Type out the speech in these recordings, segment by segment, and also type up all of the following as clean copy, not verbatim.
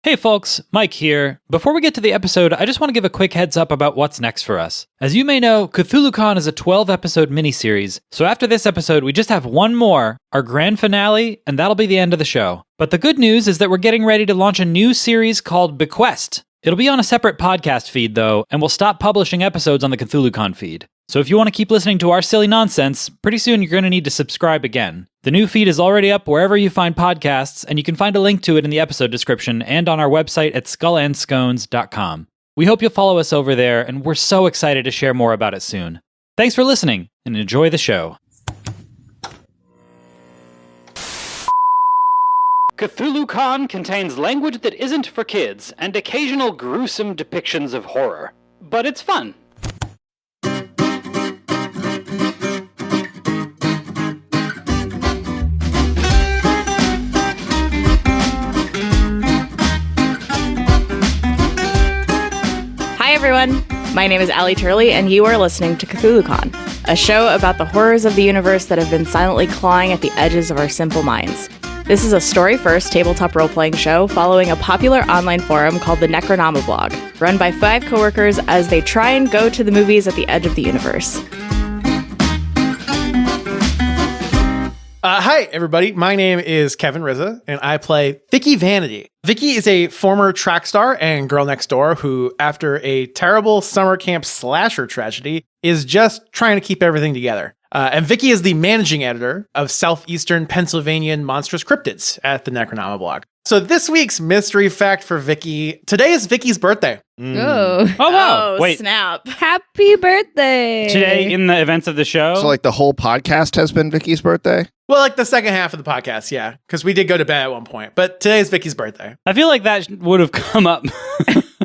Hey folks, Mike here. Before we get to the episode, I just want to give a quick heads up about what's next for us. As you may know, Cthulhu-Con is a 12-episode miniseries, so after this episode, we just have one more, our grand finale, and that'll be the end of the show. But the good news is that we're getting ready to launch a new series called Bequest. It'll be on a separate podcast feed, though, and we'll stop publishing episodes on the Cthulhu-Con feed. So if you want to keep listening to our silly nonsense, pretty soon you're going to need to subscribe again. The new feed is already up wherever you find podcasts, and you can find a link to it in the episode description and on our website at skullandscones.com. We hope you'll follow us over there, and we're so excited to share more about it soon. Thanks for listening, and enjoy the show. Cthulhu-Con contains language that isn't for kids, and occasional gruesome depictions of horror. But it's fun. Hi everyone, my name is Mike Turley and you are listening to Cthulhu-Con, a show about the horrors of the universe that have been silently clawing at the edges of our simple minds. This is a story-first tabletop role-playing show following a popular online forum called the Necronomicon, run by 5 coworkers as they try and go to the movies at the edge of the universe. Hi, everybody. My name is Kevin Rizza, and I play Vicky Vanity. Vicky is a former track star and girl next door who, after a terrible summer camp slasher tragedy, is just trying to keep everything together. And Vicky is the managing editor of Southeastern Pennsylvanian Monstrous Cryptids at the Necronomicon. So this week's mystery fact for Vicky, today is Vicky's birthday. Oh wow. Oh, Wait. snap. Happy birthday. Today, in the events of the show... So, like, the whole podcast has been Vicky's birthday? Well, like the second half of the podcast, yeah, because we did go to bed at one point. But today is Vicky's birthday. I feel like that would have come up.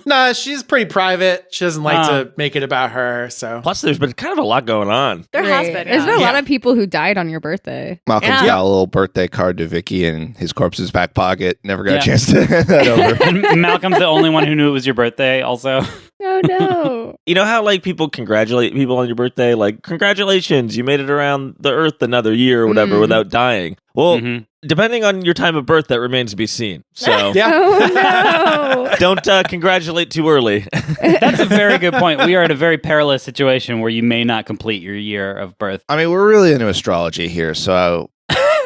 Nah, she's pretty private. She doesn't like to make it about her, so... Plus, there's been kind of a lot going on. There has been. There's been a Yeah. lot of people who died on your birthday. Malcolm's Yeah. got a little birthday card to Vicky in his corpse's back pocket. Never got Yeah. a chance to hand that over. And Malcolm's the only one who knew it was your birthday, also. Oh no. You know how, like, people congratulate people on your birthday? Like, congratulations, you made it around the Earth another year or whatever without dying. Well, depending on your time of birth, that remains to be seen. So Yeah. Oh no. don't congratulate too early. That's a very good point. We are in a very perilous situation where you may not complete your year of birth. I mean, we're really into astrology here, so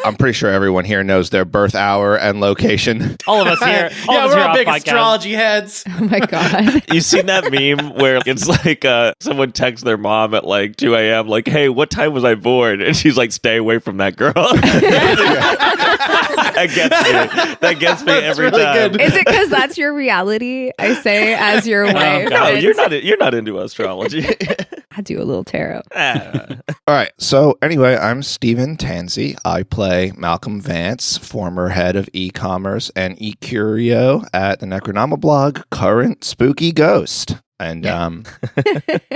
I'm pretty sure everyone here knows their birth hour and location. All of us here. All Yeah, of us we're here all off big podcast. astrology heads. Oh my god. You seen that meme where it's like someone texts their mom at like 2 a.m. like, hey, what time was I born? And she's like, stay away from that girl. That gets me every really time. good. Is it because that's your reality? I say as your wife. No, and you're not into astrology. I do a little tarot. All right, so anyway, I'm Stephen Tansey. I play Malcolm Vance, former head of e-commerce and e-curio at the Necronomicon, current spooky ghost. And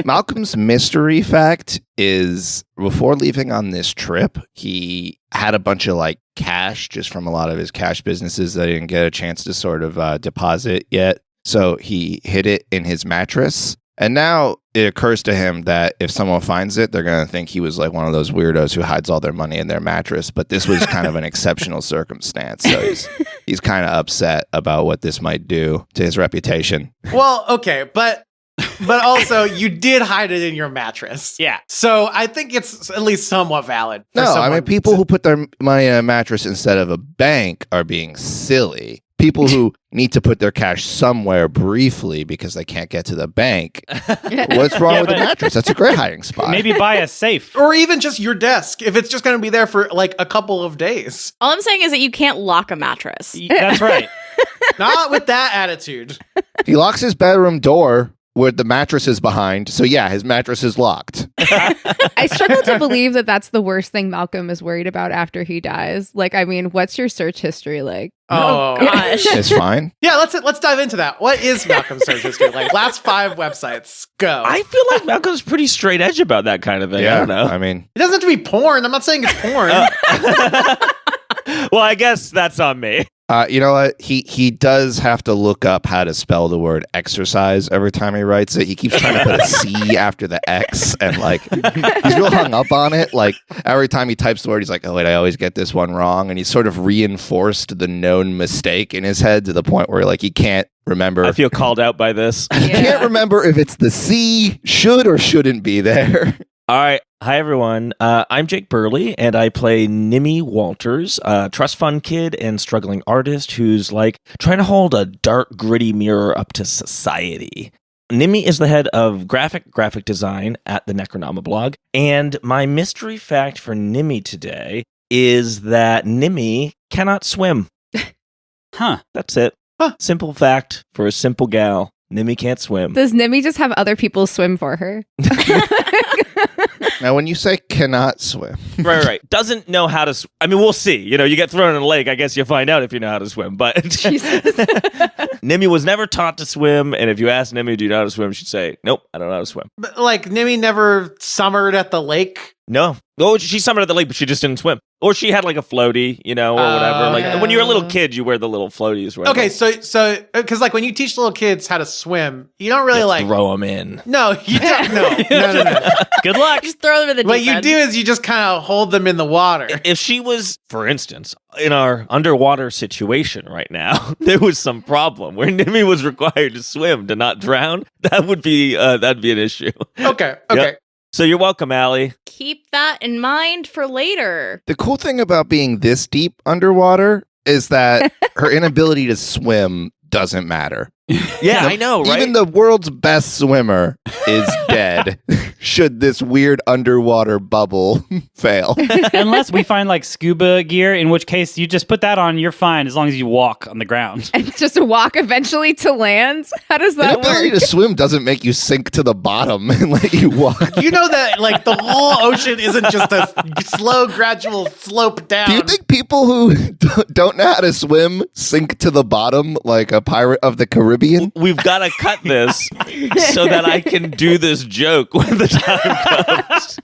Malcolm's mystery fact is, before leaving on this trip, he had a bunch of like cash just from a lot of his cash businesses that he didn't get a chance to sort of deposit yet. So he hid it in his mattress. And now it occurs to him that if someone finds it, they're going to think he was like one of those weirdos who hides all their money in their mattress. But this was kind of an exceptional circumstance. So he's kind of upset about what this might do to his reputation. Well, okay, but also you did hide it in your mattress. Yeah. So I think it's at least somewhat valid. For No, I someone mean, people to- who put their money in a mattress instead of a bank are being silly. People who need to put their cash somewhere briefly because they can't get to the bank. What's wrong with the mattress? That's a great hiding spot. Maybe buy a safe. or even just your desk, if it's just going to be there for like a couple of days. All I'm saying is that you can't lock a mattress. That's right. Not with that attitude. He locks his bedroom door where the mattress is behind. So yeah, his mattress is locked. I struggle to believe that that's the worst thing Malcolm is worried about after he dies. Like, I mean, what's your search history like? Oh, Gosh. It's fine. Yeah, let's dive into that. What is Malcolm's search history like? Last 5 websites. Go. I feel like Malcolm's pretty straight edge about that kind of thing. I don't know. I mean, It doesn't have to be porn. I'm not saying it's porn. Well, I guess that's on me. You know what? He does have to look up how to spell the word exercise every time he writes it. He keeps trying to put a C after the X, and like he's real hung up on it. Like every time he types the word, he's like, "Oh wait, I always get this one wrong," and he's sort of reinforced the known mistake in his head to the point where like he can't remember. I feel called out by this. He can't remember if it's the C should or shouldn't be there. All right. Hi, everyone. I'm Jake Burley, and I play Nimi Walters, a trust fund kid and struggling artist who's like trying to hold a dark, gritty mirror up to society. Nimi is the head of graphic design at the Necronoma blog, and my mystery fact for Nimi today is that Nimi cannot swim. Huh. That's it. Simple fact for a simple gal. Nimi can't swim. Does Nimi just have other people swim for her? Now, when you say cannot swim, Right. Doesn't know how to. I mean, we'll see. You know, you get thrown in a lake. I guess you'll find out if you know how to swim. But Nimi was never taught to swim. And if you ask Nimi, do you know how to swim? She'd say, nope, I don't know how to swim. But like Nimi never summered at the lake. No. Oh, she summoned at the lake, but she just didn't swim. Or she had like a floaty, you know, or whatever. Like when you're a little kid, you wear the little floaties. Right? Okay, so because like when you teach little kids how to swim, you don't really like throw them in. No, you don't. No. Good luck. Just throw them in the deep What you end. do is you just kind of hold them in the water. If she was, for instance, in our underwater situation right now, there was some problem where Nimi was required to swim to not drown. That would be that'd be an issue. Okay. Yep. So you're welcome, Allie. Keep that in mind for later. the cool thing about being this deep underwater is that her inability to swim doesn't matter. Yeah, I know, right? Even the world's best swimmer is dead should this weird underwater bubble fail. Unless we find like scuba gear, in which case you just put that on, you're fine as long as you walk on the ground. And just walk eventually to land? How does that Inability work? to swim doesn't make you sink to the bottom and let you walk. You know that like the whole ocean isn't just a slow, gradual slope down. Do you think people who don't know how to swim sink to the bottom like a pirate of the Caribbean? We've got to cut this so that I can do this joke when the time comes.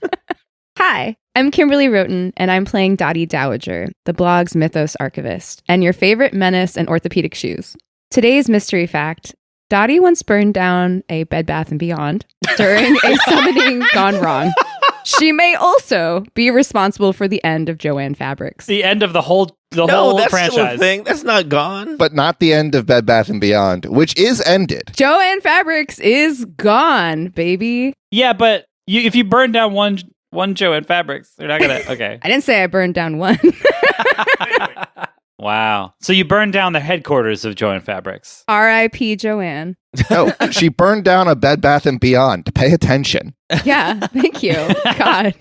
Hi, I'm Kimberly Roten, and I'm playing Dottie Dowager, the blog's Mythos archivist, and your favorite menace and orthopedic shoes. Today's mystery fact: Dottie once burned down a Bed Bath & Beyond during a summoning gone wrong. She may also be responsible for the end of Joanne Fabrics. The end of the whole No, that's franchise. still a thing. That's not gone. But not the end of Bed Bath & Beyond, which is ended. Joanne Fabrics is gone, baby. Yeah, but if you burn down one Joanne Fabrics, they're not gonna. Okay. I didn't say I burned down one. Wow. So you burned down the headquarters of Joanne Fabrics. R.I.P. Joanne. No, she burned down a Bed Bath & Beyond. Pay attention. Yeah, thank you. God.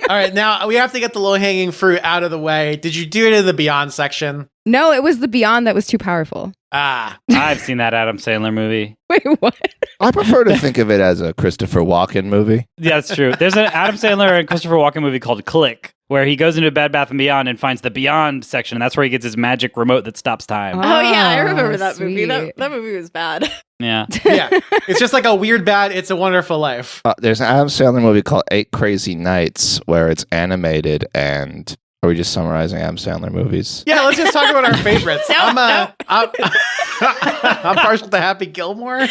All right, now we have to get the low-hanging fruit out of the way. Did you do it in the Beyond section? No, it was the Beyond that was too powerful. I've seen that Adam Sandler movie. Wait, what? I prefer to think of it as a Christopher Walken movie. Yeah, that's true. There's an Adam Sandler and Christopher Walken movie called Click, where he goes into Bed Bath & Beyond and finds the Beyond section, and that's where he gets his magic remote that stops time. Oh yeah, I remember that movie. sweet. That movie was bad. Yeah. Yeah, it's just like a weird, bad It's a Wonderful Life. There's an Adam Sandler movie called 8 Crazy Nights where it's animated, and are we just summarizing Adam Sandler movies? Yeah, let's just talk about our favorites. No, I'm partial to Happy Gilmore.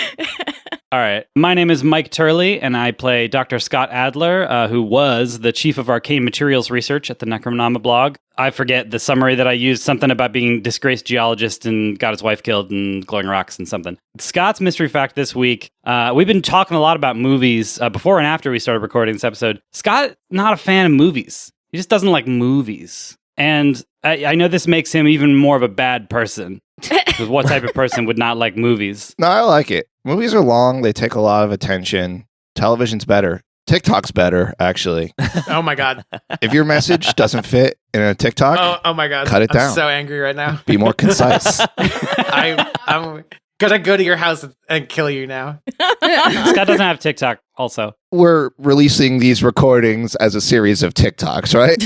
All right. My name is Mike Turley, and I play Dr. Scott Adler, who was the chief of arcane materials research at the Necronoma blog. I forget the summary that I used, something about being disgraced geologist and got his wife killed in glowing rocks and something. Scott's mystery fact this week, we've been talking a lot about movies before and after we started recording this episode. Scott, not a fan of movies. He just doesn't like movies. And I know this makes him even more of a bad person. Because what type of person would not like movies? No, I like it. Movies are long. They take a lot of attention. Television's better. TikTok's better, actually. Oh my God. If your message doesn't fit in a TikTok, Oh my God. cut it down. I'm so angry right now. Be more concise. I'm gonna go to your house and kill you now. Scott doesn't have TikTok also. We're releasing these recordings as a series of TikToks, right?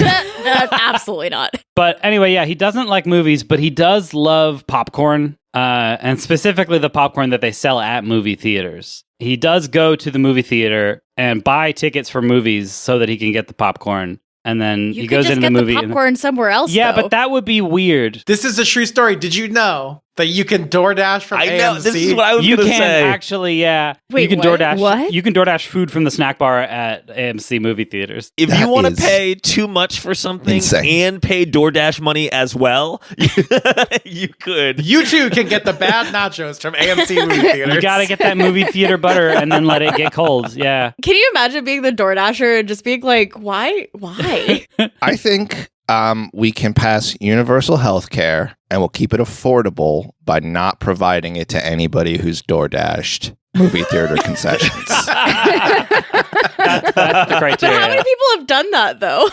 Absolutely not. But anyway, yeah, he doesn't like movies, but he does love popcorn, and specifically the popcorn that they sell at movie theaters. He does go to the movie theater and buy tickets for movies so that he can get the popcorn. and then You he could goes just into the get movie. the popcorn somewhere else. Yeah, though. but that would be weird. This is a true story. Did you know that you can DoorDash from I AMC? know, this is what I was You going to can say. actually, yeah. Wait, you can what? DoorDash. What? You can DoorDash food from the snack bar at AMC movie theaters. If That you want to is pay too much for something insane. and pay DoorDash money as well, you could. You too can get the bad nachos from AMC movie theaters. You got to get that movie theater butter and then let it get cold. Yeah. Can you imagine being the DoorDasher and just being like, why? I think we can pass universal health care and we'll keep it affordable by not providing it to anybody who's DoorDashed movie theater concessions. That's the But criteria. how many people have done that though?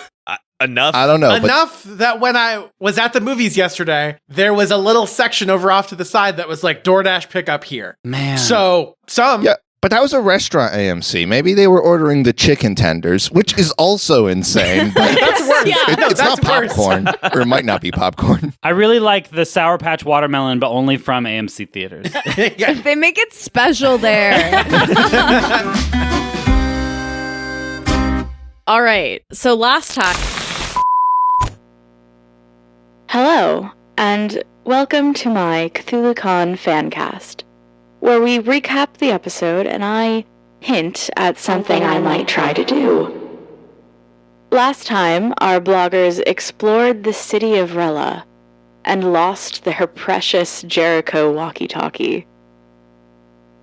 Enough. I don't know. But Enough that when I was at the movies yesterday, there was a little section over off to the side that was like DoorDash pickup here. Man. So some yeah, but that was a restaurant AMC. Maybe they were ordering the chicken tenders, which is also insane. But that's worse. Yeah. No, it's that's not worse. popcorn, or it might not be popcorn. I really like the Sour Patch Watermelon, but only from AMC theaters. Yeah. They make it special there. All right. So last time. Hello, and welcome to my Cthulhu-Con fancast, where we recap the episode and I hint at something I might try to do. Last time, our bloggers explored the city of Rella and lost their precious Jericho walkie-talkie.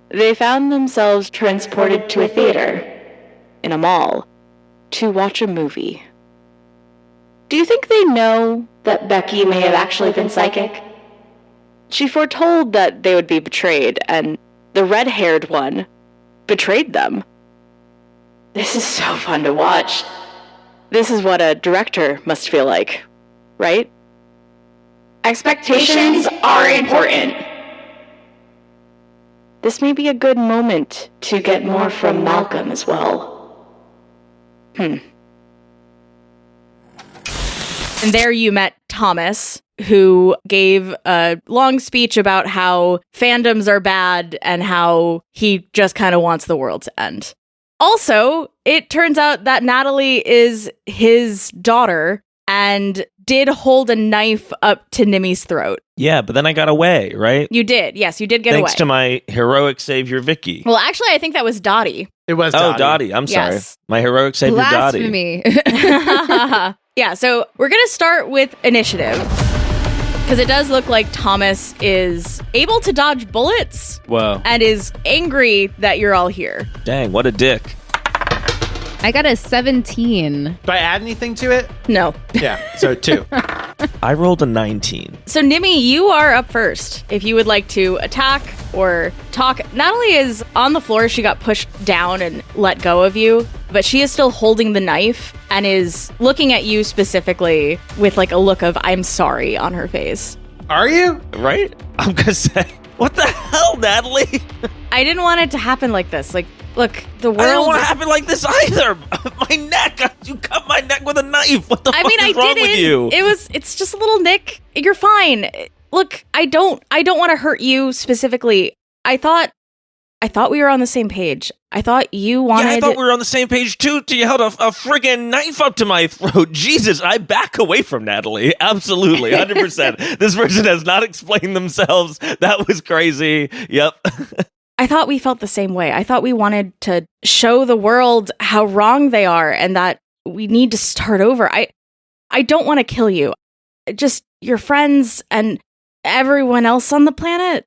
They found themselves transported to a theater, in a mall, to watch a movie. Do you think they know that Becky may have actually been psychic? She foretold that they would be betrayed, and the red-haired one betrayed them. This is so fun to watch. This is what a director must feel like, right? Expectations are important. This may be a good moment to get more from Malcolm as well. And there you met Thomas, who gave a long speech about how fandoms are bad and how he just kind of wants the world to end. Also, it turns out that Natalie is his daughter and did hold a knife up to Nimi's throat. Yeah, but then I got away, right? You did. Yes, you did get Thanks away. to my heroic savior, Vicky. Well, actually, I think that was Dottie. It was Oh, Dottie. Dottie. I'm sorry. Yes. My heroic savior, Dottie. Blasphemy. Yeah, so we're going to start with initiative. Because it does look like Thomas is able to dodge bullets Whoa. and is angry that you're all here. Dang, what a dick. I got a 17. Do I add anything to it? No. Yeah, so 2. I rolled a 19. So, Nimi, you are up first. If you would like to attack or talk. Natalie is on the floor. She got pushed down and let go of you, but she is still holding the knife and is looking at you specifically with like a look of I'm sorry on her face. Are you? Right? I'm going to say, what the hell, Natalie? I didn't want it to happen like this. Like, look, the I don't world. want to happen like this either. My neck. You cut my neck with a knife. What the fuck is wrong with you? It's just a little nick. You're fine. Look, I don't want to hurt you specifically. I thought we were on the same page. I thought you wanted. Yeah, I thought we were on the same page too. Till you held a friggin' knife up to my throat. Jesus, I back away from Natalie. Absolutely, 100%. This person has not explained themselves. That was crazy. Yep. I thought we felt the same way. I thought we wanted to show the world how wrong they are and that we need to start over. I don't want to kill you. Just your friends and everyone else on the planet.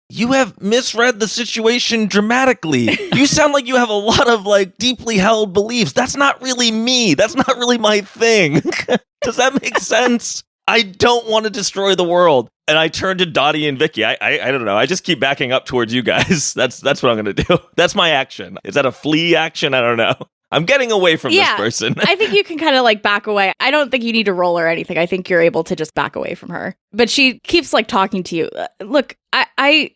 You have misread the situation dramatically. You sound like you have a lot of like deeply held beliefs. That's not really me. That's not really my thing. Does that make sense? I don't want to destroy the world. And I turn to Dottie and Vicky. I don't know. I just keep backing up towards you guys. That's what I'm going to do. That's my action. Is that a flee action? I don't know. I'm getting away from this person. I think you can kind of like back away. I don't think you need to roll or anything. I think you're able to just back away from her. But she keeps like talking to you. Look, I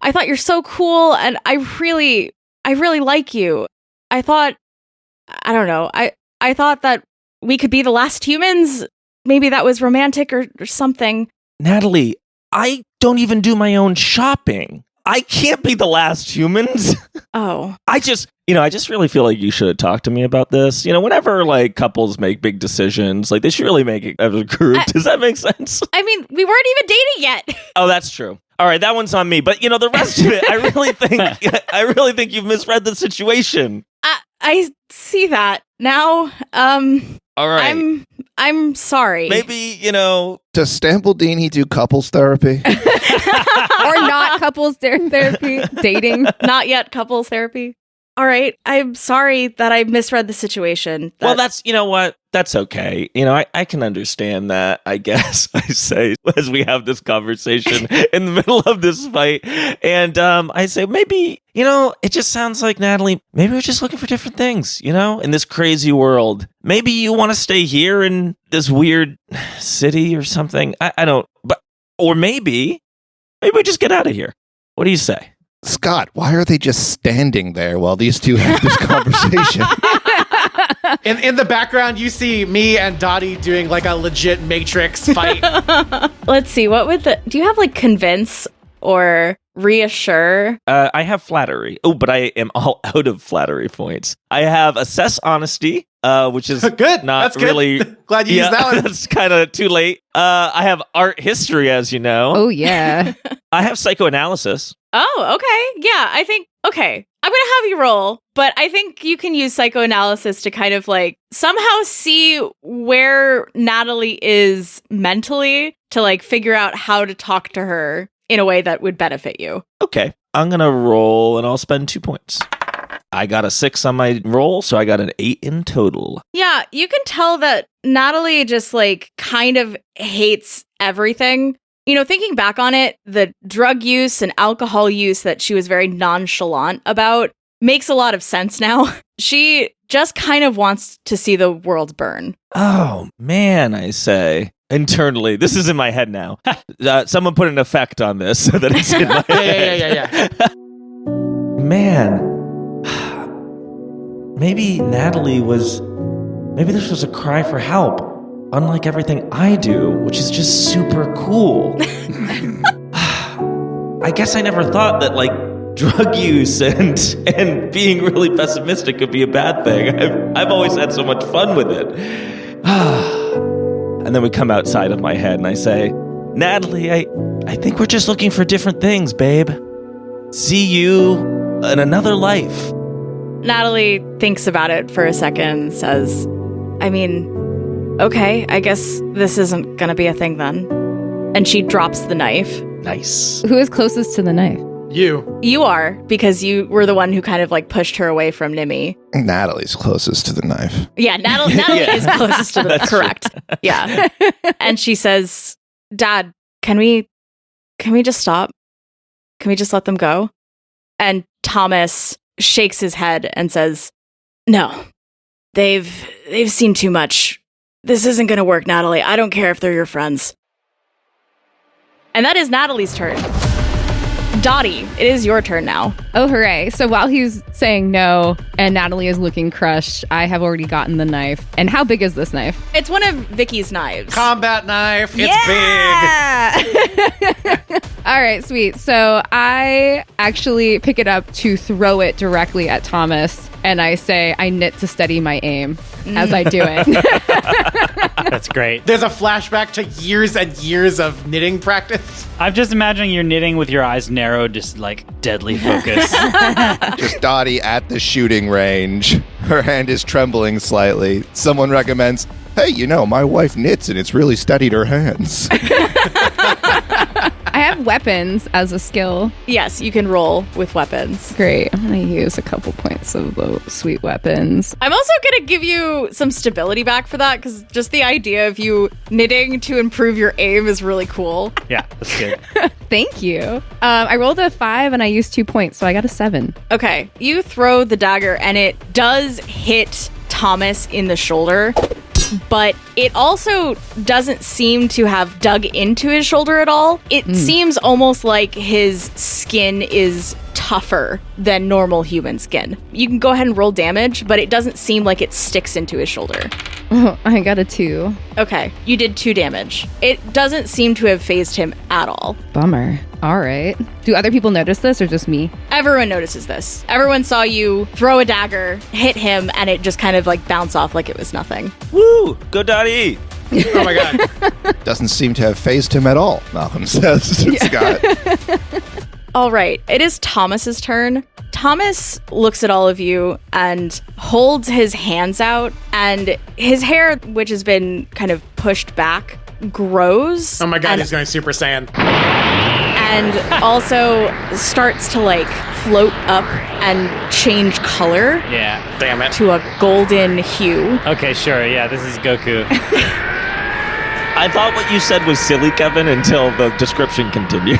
thought you're so cool and I really like you. I thought, I don't know. I thought that we could be the last humans. Maybe that was romantic or something. Natalie, I don't even do my own shopping. I can't be the last humans. Oh. I just really feel like you should have talked to me about this. Whenever like couples make big decisions, like they should really make it as a group. Does that make sense? I mean, we weren't even dating yet. Oh, that's true. All right, that one's on me. But the rest of it, I really think you've misread the situation. I see that now. All right. I'm sorry. Maybe, Does Stampeldini do couples therapy? Or not couples therapy, dating. Not yet couples therapy. All right. I'm sorry that I misread the situation. Well, you know what? That's okay. I can understand that, I guess, I say, as we have this conversation in the middle of this fight. And I say, maybe, it just sounds like, Natalie, maybe we're just looking for different things, in this crazy world. Maybe you want to stay here in this weird city or something. I don't, or maybe we just get out of here. What do you say? Scott, why are they just standing there while these two have this conversation? In the background, you see me and Dottie doing like a legit Matrix fight. Let's see. Do you have like convince or reassure? I have flattery. Oh, but I am all out of flattery points. I have assess honesty, which is good. Not That's good. really. Glad you used that one. That's kind of too late. I have art history, as you know. Oh, yeah. I have psychoanalysis. Oh, okay. Yeah, I think, okay. I'm going to have you roll, but I think you can use psychoanalysis to kind of like somehow see where Natalie is mentally to like figure out how to talk to her in a way that would benefit you. Okay. I'm going to roll and I'll spend 2 points. I got a 6 on my roll, so I got an 8 in total. Yeah, you can tell that Natalie just like kind of hates everything. Thinking back on it, the drug use and alcohol use that she was very nonchalant about makes a lot of sense now. She just kind of wants to see the world burn. Oh, man, I say. Internally, this is in my head now. Someone put an effect on this so that it's in my head. Yeah. Man. Maybe this was a cry for help. Unlike everything I do, which is just super cool. I guess I never thought that, like, drug use and being really pessimistic could be a bad thing. I've always had so much fun with it. And then we come outside of my head and I say, Natalie, I think we're just looking for different things, babe. See you in another life. Natalie thinks about it for a second and says, I mean, okay, I guess this isn't gonna be a thing then. And she drops the knife. Nice. Who is closest to the knife? You are, because you were the one who kind of like pushed her away from Nimi. Natalie's closest to the knife. Yeah, Natalie is closest to the correct. Yeah. And she says, Dad, can we just stop? Can we just let them go? And Thomas shakes his head and says, No. They've seen too much. This isn't going to work, Natalie. I don't care if they're your friends. And that is Natalie's turn. Dottie, it is your turn now. Oh, hooray. So while he's saying no and Natalie is looking crushed, I have already gotten the knife. And how big is this knife? It's one of Vicky's knives. Combat knife. It's big. All right, sweet. So I actually pick it up to throw it directly at Thomas. And I say, I knit to steady my aim as I do it. That's great. There's a flashback to years and years of knitting practice. I'm just imagining you're knitting with your eyes narrowed, just like deadly focus. Just Dottie at the shooting range. Her hand is trembling slightly. Someone recommends, hey, my wife knits and it's really steadied her hands. I have weapons as a skill. Yes, you can roll with weapons. Great. I'm going to use a couple points of those sweet weapons. I'm also going to give you some stability back for that, because just the idea of you knitting to improve your aim is really cool. Yeah, that's good. Thank you. I rolled a 5 and I used 2 points, so I got a 7. Okay, you throw the dagger and it does hit Thomas in the shoulder, but it also doesn't seem to have dug into his shoulder at all. It seems almost like his skin is tougher than normal human skin. You can go ahead and roll damage, but it doesn't seem like it sticks into his shoulder. I got a 2. Okay, you did 2 damage. It doesn't seem to have phased him at all. Bummer. All right. Do other people notice this or just me? Everyone notices this. Everyone saw you throw a dagger, hit him, and it just kind of like bounce off like it was nothing. Woo! Go Dottie! Oh my god. Doesn't seem to have phased him at all, Malcolm says to Scott. All right, it is Thomas's turn. Thomas looks at all of you and holds his hands out, and his hair, which has been kind of pushed back, grows. Oh my god, and, he's going Super Saiyan. and also starts to like float up and change color Yeah. Damn it. to a golden hue. Okay, sure. Yeah, this is Goku. I thought what you said was silly, Kevin, until the description continued.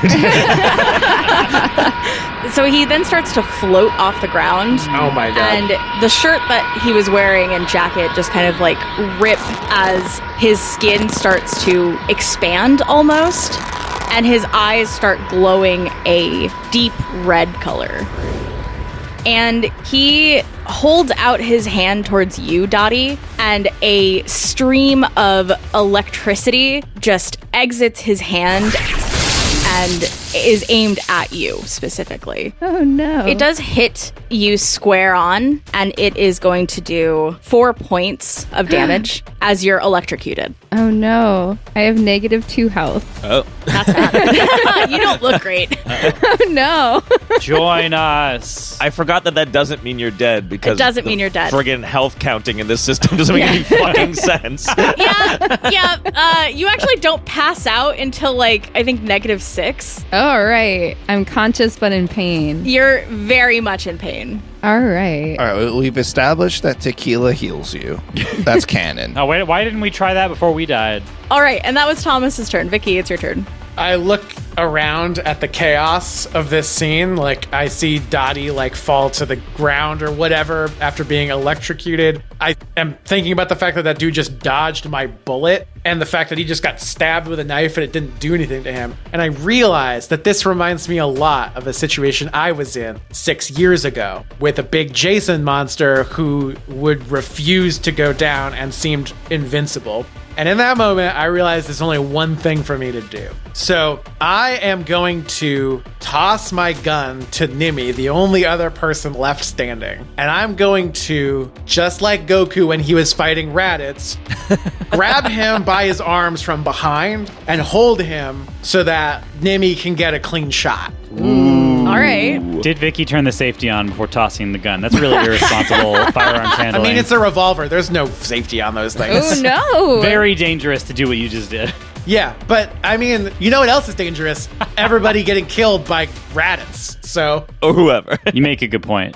So he then starts to float off the ground. Oh my god. And the shirt that he was wearing and jacket just kind of like rip as his skin starts to expand almost. And his eyes start glowing a deep red color. And he holds out his hand towards you, Dottie, and a stream of electricity just exits his hand and is aimed at you specifically. Oh no. It does hit you square on, and it is going to do 4 points of damage as you're electrocuted. Oh no. I have -2 health. Oh. That's bad. You don't look great. Oh no. Join us. I forgot that doesn't mean you're dead because It doesn't mean you're dead. Friggin' health counting in this system doesn't make any fucking sense. Yeah. You actually don't pass out until like I think -6. All right. I'm conscious but in pain. You're very much in pain. All right. All right, well, we've established that tequila heals you. That's canon. Oh, wait, why didn't we try that before we died? All right, and that was Thomas's turn. Vicky, it's your turn. I look around at the chaos of this scene. Like, I see Dottie, like, fall to the ground or whatever after being electrocuted. I am thinking about the fact that that dude just dodged my bullet and the fact that he just got stabbed with a knife and it didn't do anything to him. And I realize that this reminds me a lot of a situation I was in 6 years ago with a big Jason monster who would refuse to go down and seemed invincible. And in that moment, I realized there's only one thing for me to do. So I am going to toss my gun to Nimi, the only other person left standing. And I'm going to, just like Goku when he was fighting Raditz, grab him by his arms from behind and hold him so that Nimi can get a clean shot. All right. Did Vicky turn the safety on before tossing the gun? That's really irresponsible firearms I handling. mean, it's a revolver. There's no safety on those things. Oh no. very dangerous to do what you just did. Yeah, but I mean, you know what else is dangerous? Everybody getting killed by Raditz. So Or whoever. You make a good point.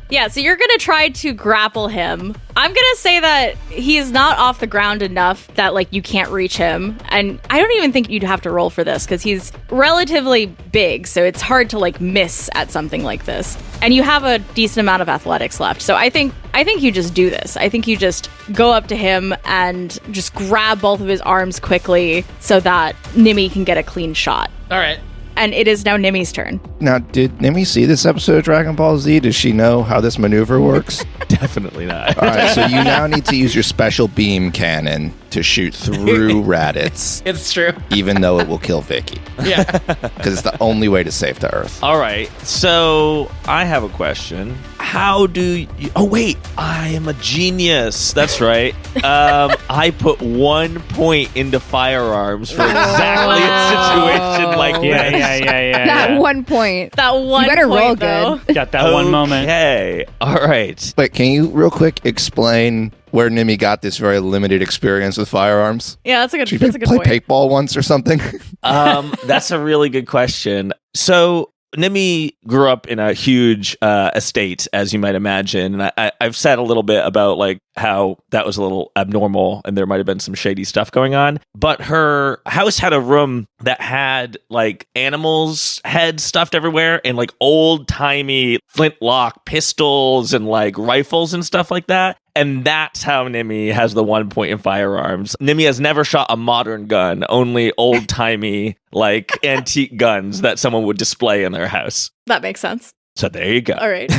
Yeah, so you're going to try to grapple him. I'm going to say that he is not off the ground enough that, like, you can't reach him. And I don't even think you'd have to roll for this because he's relatively big, so it's hard to, like, miss at something like this. And you have a decent amount of athletics left. So I think you just do this. I think you just go up to him and just grab both of his arms quickly so that Nimi can get a clean shot. all right. And it is now Nimi's turn. Now, did Nimi see this episode of Dragon Ball Z? Does she know how this maneuver works? Definitely not. All right, so you now need to use your special beam cannon to shoot through Raditz, It's true. even though it will kill Vicky, Yeah. because it's the only way to save the Earth. All right, so I have a question. How do you... Oh, wait, I am a genius. That's right. I put 1 point into firearms for exactly a situation like Yeah, this. yeah. That 1 point. That one You better point, roll though. good. Got that one moment. Okay, all right. Wait, can you real quick explain where Nimi got this very limited experience with firearms? Yeah, that's a good, She that's a good play point. paintball once or something? That's a really good question. So Nimi grew up in a huge estate, as you might imagine. And I've said a little bit about like how that was a little abnormal and there might have been some shady stuff going on. But her house had a room that had like animals' heads stuffed everywhere and like old timey flintlock pistols and like rifles and stuff like that. And that's how Nimi has the 1 point in firearms. Nimi has never shot a modern gun, only old-timey, like, antique guns that someone would display in their house. That makes sense. So there you go. All right.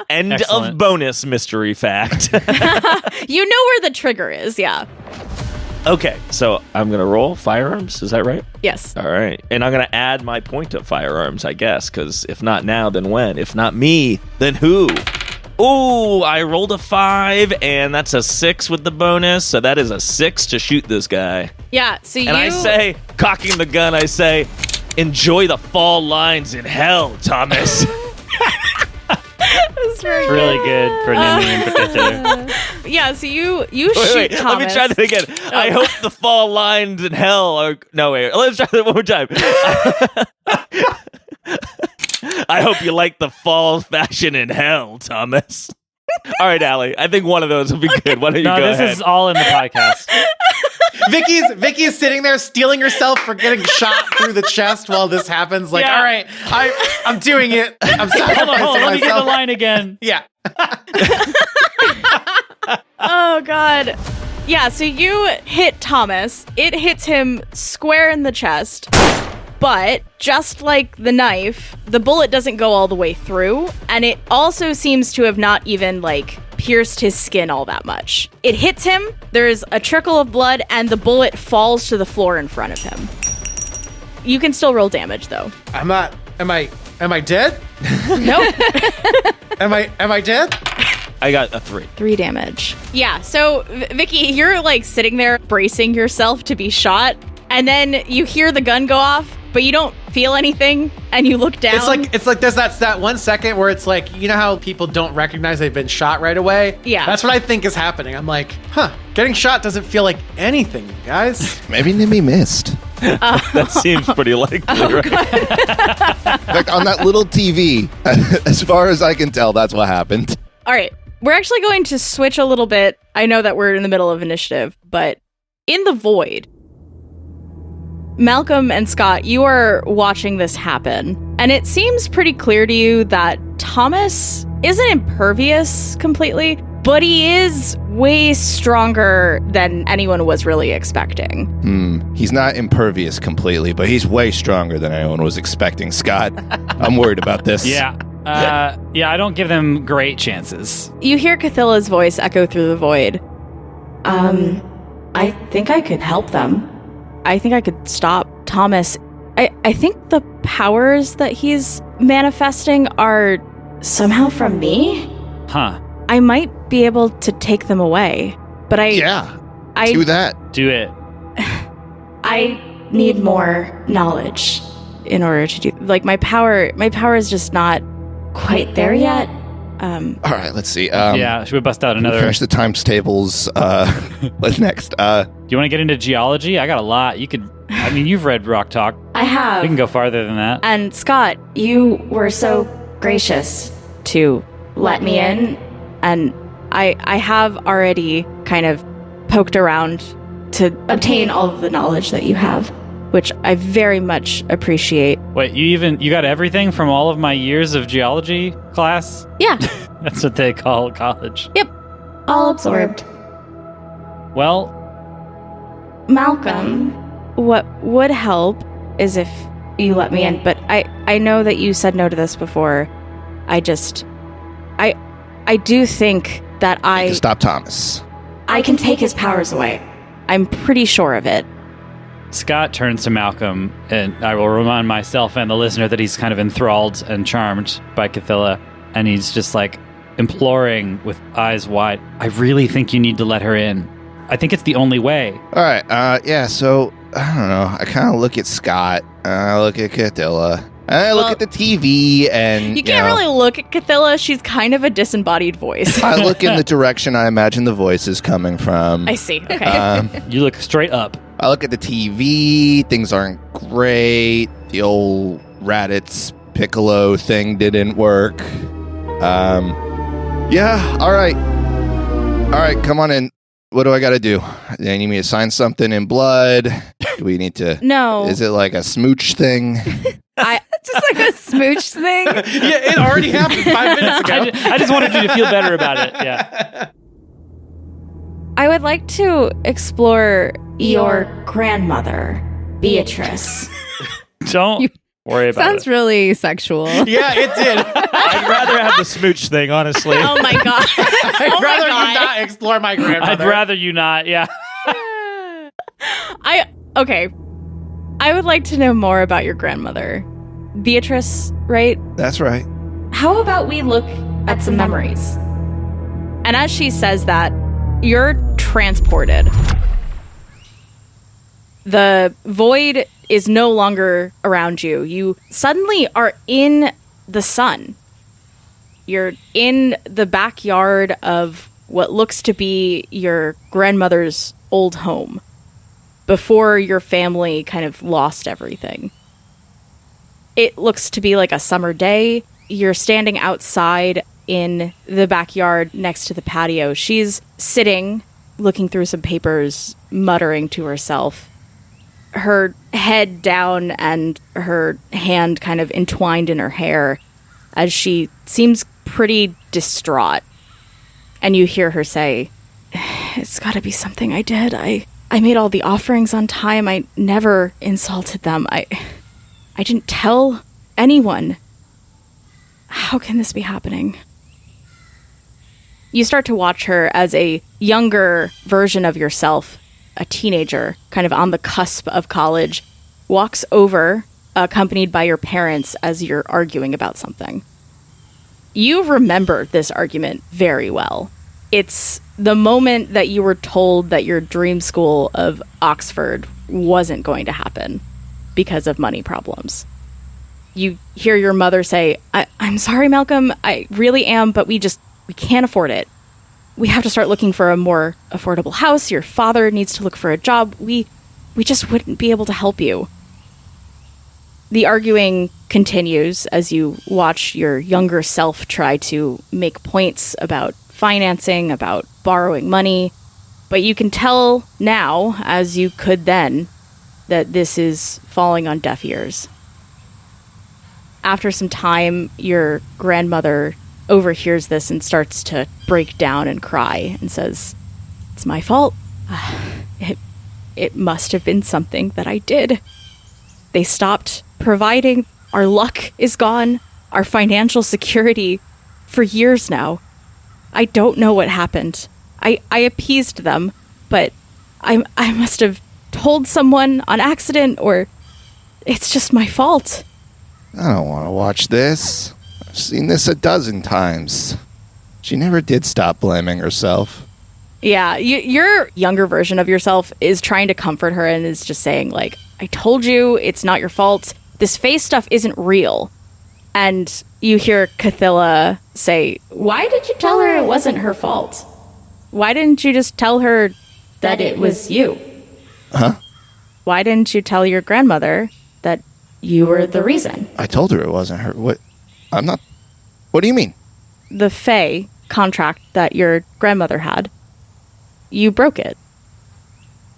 End Excellent. of bonus mystery fact. You know where the trigger is, yeah. Okay, so I'm going to roll firearms. Is that right? Yes. All right. And I'm going to add my point of firearms, I guess, because if not now, then when? If not me, then who? Ooh, I rolled a 5, and that's a 6 with the bonus, so that is a 6 to shoot this guy. Yeah, so And I say, cocking the gun, I say, enjoy the fall lines in hell, Thomas. That's very It's really good for Nimi in particular. Yeah, so you shoot Wait, Thomas. let me try that again. I hope the fall lines in hell are... No, wait, let's try that one more time. I hope you like the fall fashion in hell, Thomas. All right, Allie, I think one of those will be good. Why don't you No, go this ahead? is all in the podcast. Vicky's sitting there stealing herself for getting shot through the chest while this happens. Like, Yeah. all right, I'm doing it. I'm sacrificing Hold on, let me get the myself. line again. Yeah. Oh, God. Yeah, so you hit Thomas. It hits him square in the chest. But just like the knife, the bullet doesn't go all the way through. And it also seems to have not even, pierced his skin all that much. It hits him, there's a trickle of blood, and the bullet falls to the floor in front of him. You can still roll damage, though. Am I dead? Nope. Am I dead? I got a 3. 3 damage. Yeah, so Vicky, you're sitting there bracing yourself to be shot, and then you hear the gun go off, but you don't feel anything, and you look down. It's like there's that 1 second where it's like, you know how people don't recognize they've been shot right away? Yeah. That's what I think is happening. I'm like, getting shot doesn't feel like anything, guys. Maybe Nimi missed. That seems pretty likely, right? In fact, on that little TV, as far as I can tell, that's what happened. All right, we're actually going to switch a little bit. I know that we're in the middle of initiative, but in the void, Malcolm and Scott, you are watching this happen, and it seems pretty clear to you that Thomas isn't impervious completely, but he is way stronger than anyone was really expecting. He's not impervious completely, but he's way stronger than anyone was expecting, Scott. I'm worried about this. Yeah. I don't give them great chances. You hear Cthylla's voice echo through the void. I think I could help them. I think I could stop Thomas. I think the powers that he's manifesting are somehow from me. Huh. I might be able to take them away, but I do that. Do it. I need more knowledge in order to do my power is just not quite there yet. All right, let's see. Yeah, should we bust out another? Finish the times tables. What's next? Do you want to get into geology? I got a lot. You've read Rock Talk. I have. We can go farther than that. And Scott, you were so gracious to let me in, and I have already kind of poked around to obtain all of the knowledge that you have, which I very much appreciate. Wait, you got everything from all of my years of geology class? Yeah. That's what they call college. Yep. All absorbed. Well, Malcolm, what would help is if you let me in, but I know that you said no to this before. I do think that You can stop Thomas. I can take his powers away. I'm pretty sure of it. Scott turns to Malcolm, and I will remind myself and the listener that he's kind of enthralled and charmed by Cthylla, and he's just imploring with eyes wide. I really think you need to let her in. I think it's the only way. All right. So I don't know. I kind of look at Scott. I look at Cthylla. I look at the TV, and You can't really look at Cthylla. She's kind of a disembodied voice. I look in the direction I imagine the voice is coming from. I see. Okay. You look straight up. I look at the TV. Things aren't great. The old Raditz Piccolo thing didn't work. Yeah. All right. Come on in. What do I got to do? Do you need me to sign something in blood? Do we need to? No. Is it like a smooch thing? Just like a smooch thing. Yeah, it already happened 5 minutes ago. I just wanted you to feel better about it. Yeah. I would like to explore your grandmother, Beatrice. Don't Worry about Sounds it. really sexual. Yeah, it did. I'd rather have the smooch thing, honestly. Oh my god. I'd rather you not explore my grandmother. I'd rather you not. Yeah. Okay. I would like to know more about your grandmother. Beatrice, right? That's right. How about we look at some memories? And as she says that, you're transported. The void is no longer around you. You suddenly are in the sun. You're in the backyard of what looks to be your grandmother's old home before your family kind of lost everything. It looks to be like a summer day. You're standing outside in the backyard next to the patio. She's sitting, looking through some papers, muttering to herself, her head down and her hand kind of entwined in her hair as she seems pretty distraught. And you hear her say, "It's got to be something I did. I made all the offerings on time. I never insulted them. I didn't tell anyone. How can this be happening?" You start to watch her as a younger version of yourself, a teenager, kind of on the cusp of college, walks over, accompanied by your parents as you're arguing about something. You remember this argument very well. It's the moment that you were told that your dream school of Oxford wasn't going to happen because of money problems. You hear your mother say, I'm sorry, Malcolm, I really am, but we can't afford it. We have to start looking for a more affordable house. Your father needs to look for a job. We just wouldn't be able to help you. The arguing continues as you watch your younger self try to make points about financing, about borrowing money. But you can tell now, as you could then, that this is falling on deaf ears. After some time, your grandmother overhears this and starts to break down and cry and says, "It's my fault. It must have been something that I did. They stopped providing. Our luck is gone. Our financial security for years now. I don't know what happened. I appeased them, but I must have told someone on accident, or it's just my fault." I don't want to watch this. I've seen this a dozen times. She never did stop blaming herself. Yeah, your younger version of yourself is trying to comfort her and is just saying, like, "I told you, it's not your fault. This face stuff isn't real." And you hear Cthylla say, "Why did you tell her it wasn't her fault? Why didn't you just tell her that it was you?" Huh? Why didn't you tell your grandmother that you were the reason? I told her it wasn't her. What? I'm not. What do you mean? The Fae contract that your grandmother had, you broke it.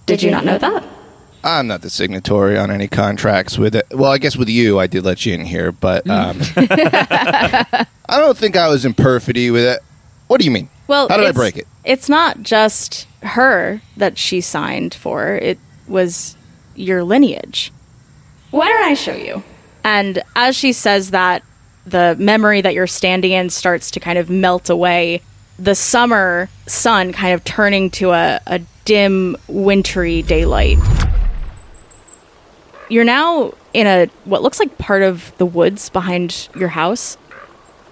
Did you not know that? I'm not the signatory on any contracts with it. Well, I guess with you, I did let you in here, but I don't think I was in perfidy with it. What do you mean? Well, how did I break it? It's not just her that she signed for. It was your lineage. Why don't I show you? And as she says that, the memory that you're standing in starts to kind of melt away. The summer sun kind of turning to a dim, wintry daylight. You're now in what looks like part of the woods behind your house.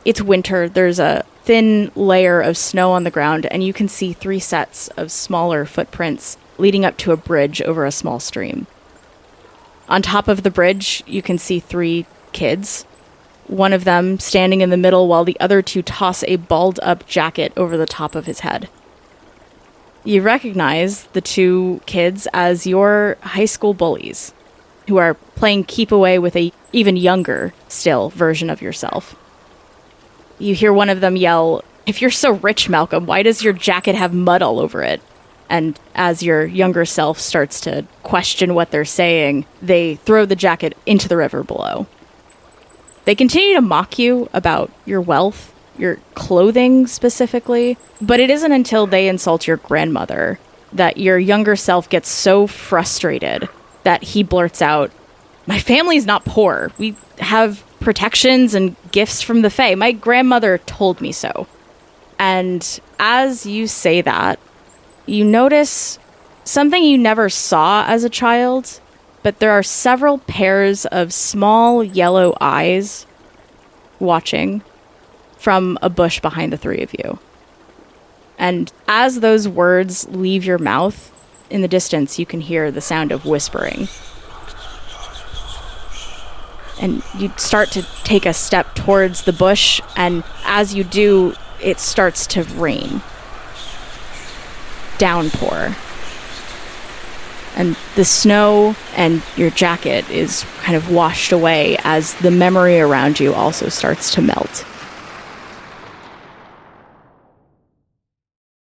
It's winter. There's a thin layer of snow on the ground, and you can see 3 sets of smaller footprints leading up to a bridge over a small stream. On top of the bridge, you can see 3 kids, one of them standing in the middle while the other 2 toss a balled-up jacket over the top of his head. You recognize the 2 kids as your high school bullies, who are playing keep away with a even younger, still, version of yourself. You hear one of them yell, "If you're so rich, Malcolm, why does your jacket have mud all over it?" And as your younger self starts to question what they're saying, they throw the jacket into the river below. They continue to mock you about your wealth, your clothing specifically, but it isn't until they insult your grandmother that your younger self gets so frustrated that he blurts out, My family's not poor. We have protections and gifts from the Fae. My grandmother told me so. And as you say that, you notice something you never saw as a child, but there are several pairs of small yellow eyes watching from a bush behind the three of you. And as those words leave your mouth, in the distance you can hear the sound of whispering. And you start to take a step towards the bush, and as you do, it starts to rain. Downpour. And the snow and your jacket is kind of washed away as the memory around you also starts to melt.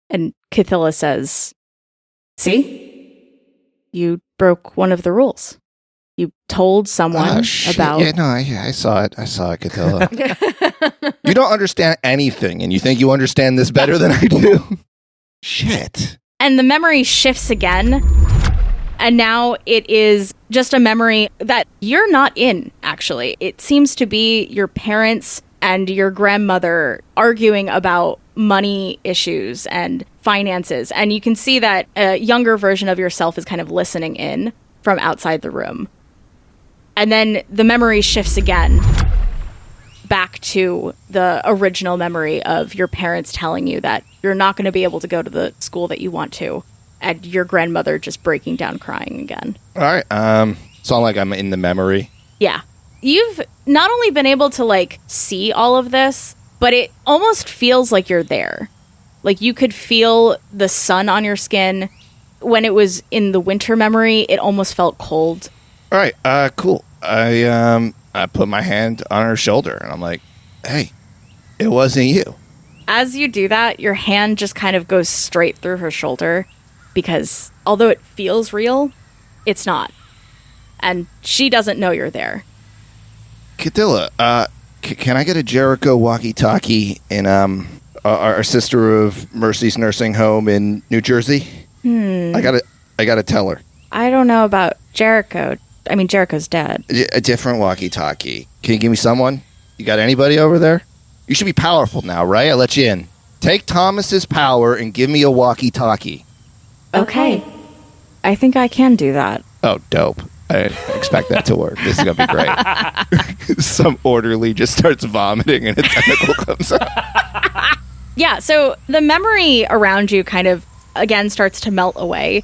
And Cthylla says, "See? You broke one of the rules. You told someone about..." Yeah, no, I saw it. I saw it, Cthylla. You don't understand anything, and you think you understand this better than I do. Shit. And the memory shifts again. And now it is just a memory that you're not in, actually. It seems to be your parents and your grandmother arguing about money issues and finances. And you can see that a younger version of yourself is kind of listening in from outside the room. And then the memory shifts again back to the original memory of your parents telling you that you're not going to be able to go to the school that you want to. And your grandmother just breaking down crying again. All right. So I'm in the memory. Yeah. You've not only been able to, see all of this, but it almost feels like you're there. Like, you could feel the sun on your skin. When it was in the winter memory, it almost felt cold. All right. Cool. I put my hand on her shoulder, and I'm like, hey, it wasn't you. As you do that, your hand just kind of goes straight through her shoulder. Because although it feels real, it's not. And she doesn't know you're there. Cthylla, can I get a Jericho walkie-talkie in our Sister of Mercy's nursing home in New Jersey? I gotta tell her. I don't know about Jericho. I mean, Jericho's dead. A different walkie-talkie. Can you give me someone? You got anybody over there? You should be powerful now, right? I let you in. Take Thomas's power and give me a walkie-talkie. Okay. I think I can do that. Oh, dope. I expect that to work. This is going to be great. Some orderly just starts vomiting and a tentacle comes out. Yeah, so the memory around you kind of, again, starts to melt away.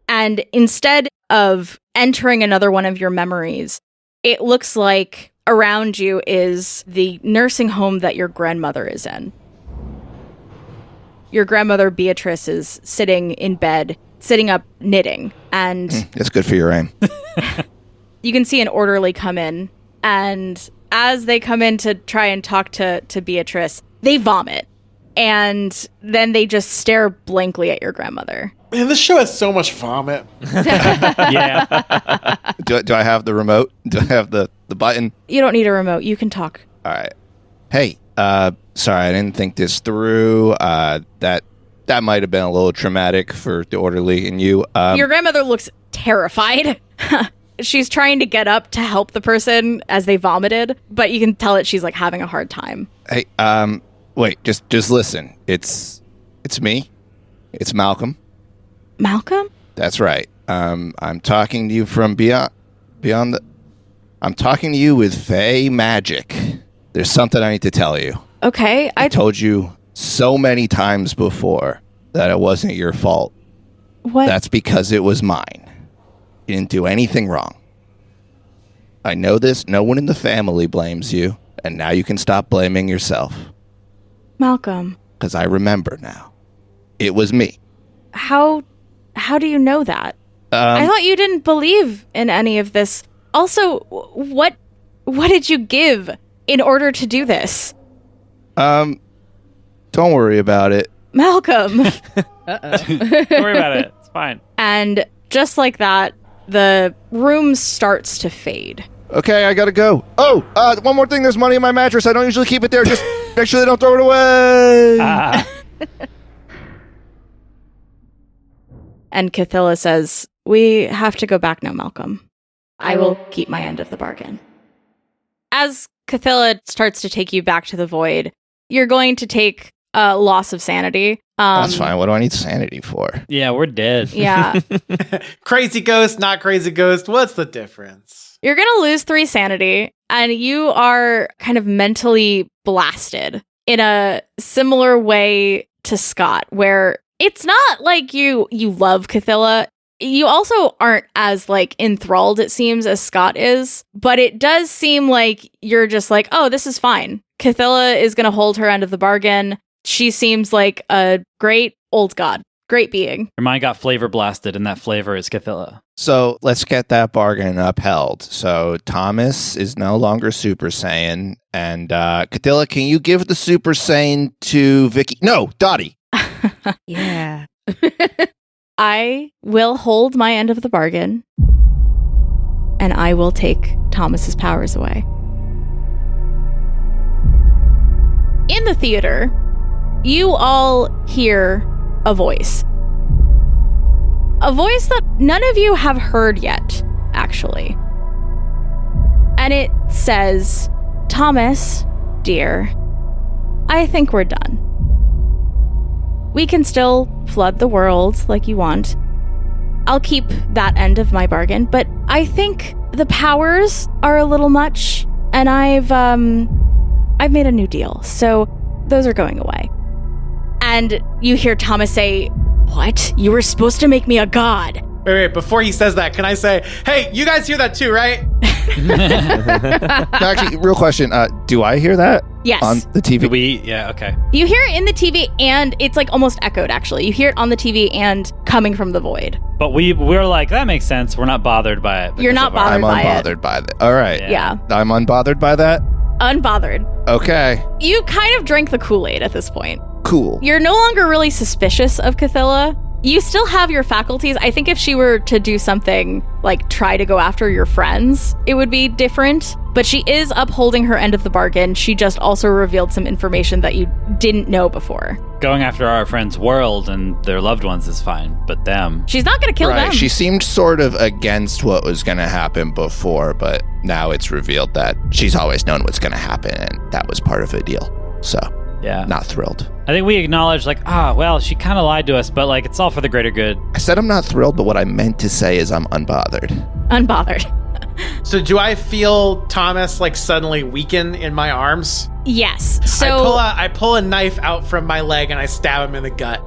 And instead of entering another one of your memories, it looks like around you is the nursing home that your grandmother is in. Your grandmother, Beatrice, is sitting in bed, sitting up knitting, and... It's good for your aim. You can see an orderly come in, and as they come in to try and talk to Beatrice, they vomit, and then they just stare blankly at your grandmother. Man, this show has so much vomit. Yeah. Do I have the remote? Do I have the button? You don't need a remote. You can talk. All right. Hey, sorry, I didn't think this through. That might have been a little traumatic for the orderly and you. Your grandmother looks terrified. She's trying to get up to help the person as they vomited, but you can tell that she's having a hard time. Hey, wait, just listen. It's me. It's Malcolm. Malcolm? That's right. I'm talking to you from beyond the... I'm talking to you with Fae magic. There's something I need to tell you. Okay, I told you so many times before that it wasn't your fault. What? That's because it was mine. You didn't do anything wrong. I know this. No one in the family blames you, and now you can stop blaming yourself. Malcolm. Because I remember now. It was me. How do you know that? I thought you didn't believe in any of this. Also, what did you give in order to do this? Don't worry about it. Malcolm. Don't worry about it. It's fine. And just like that, the room starts to fade. Okay, I gotta go. Oh, one more thing. There's money in my mattress. I don't usually keep it there. Just make sure they don't throw it away. And Cthylla says, We have to go back now, Malcolm. I will keep my end of the bargain. As Cthylla starts to take you back to the void, you're going to take a loss of sanity. That's fine. What do I need sanity for? Yeah, we're dead. Yeah. Crazy ghost, not crazy ghost. What's the difference? You're going to lose 3 sanity, and you are kind of mentally blasted in a similar way to Scott, where it's not like you love Cthylla. You also aren't as like enthralled, it seems, as Scott is, but it does seem like you're just like, oh, this is fine. Cthylla is going to hold her end of the bargain. She seems like a great old god, great being. Your mind got flavor blasted, and that flavor is Cthylla. So let's get that bargain upheld. So Thomas is no longer Super Saiyan. And Cthylla, can you give the Super Saiyan to Vicky? No, Dottie. Yeah. I will hold my end of the bargain, and I will take Thomas's powers away. In the theater, you all hear a voice. A voice that none of you have heard yet, actually. And it says, Thomas, dear, I think we're done. We can still flood the world like you want. I'll keep that end of my bargain, but I think the powers are a little much, and I've made a new deal, so those are going away. And you hear Thomas say, what? You were supposed to make me a god. Wait, before he says that, can I say, hey, you guys hear that too, right? No, actually, real question. Do I hear that? Yes. On the TV? Yeah, okay. You hear it in the TV, and it's like almost echoed, actually. You hear it on the TV and coming from the void. But we're like, that makes sense. We're not bothered by it. You're not bothered by it. I'm unbothered by that. All right. Yeah. I'm unbothered by that? Unbothered. Okay. You kind of drank the Kool-Aid at this point. Cool. You're no longer really suspicious of Cthylla. You still have your faculties. I think if she were to do something like try to go after your friends, it would be different. But she is upholding her end of the bargain. She just also revealed some information that you didn't know before. Going after our friends' world and their loved ones is fine, but them. She's not going to kill them. She seemed sort of against what was going to happen before, but now it's revealed that she's always known what's going to happen, and that was part of the deal. So, yeah, not thrilled. I think we acknowledge, like, well, she kind of lied to us, but, like, it's all for the greater good. I said I'm not thrilled, but what I meant to say is I'm unbothered. Unbothered. So do I feel Thomas, like, suddenly weaken in my arms? Yes. So I pull a knife out from my leg and I stab him in the gut.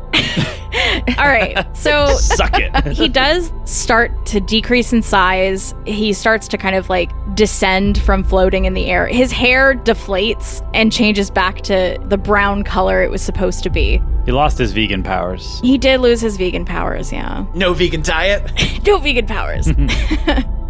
All right. So Suck it. He does start to decrease in size. He starts to kind of like descend from floating in the air. His hair deflates and changes back to the brown color it was supposed to be. He lost his vegan powers. He did lose his vegan powers, yeah. No vegan diet. No vegan powers.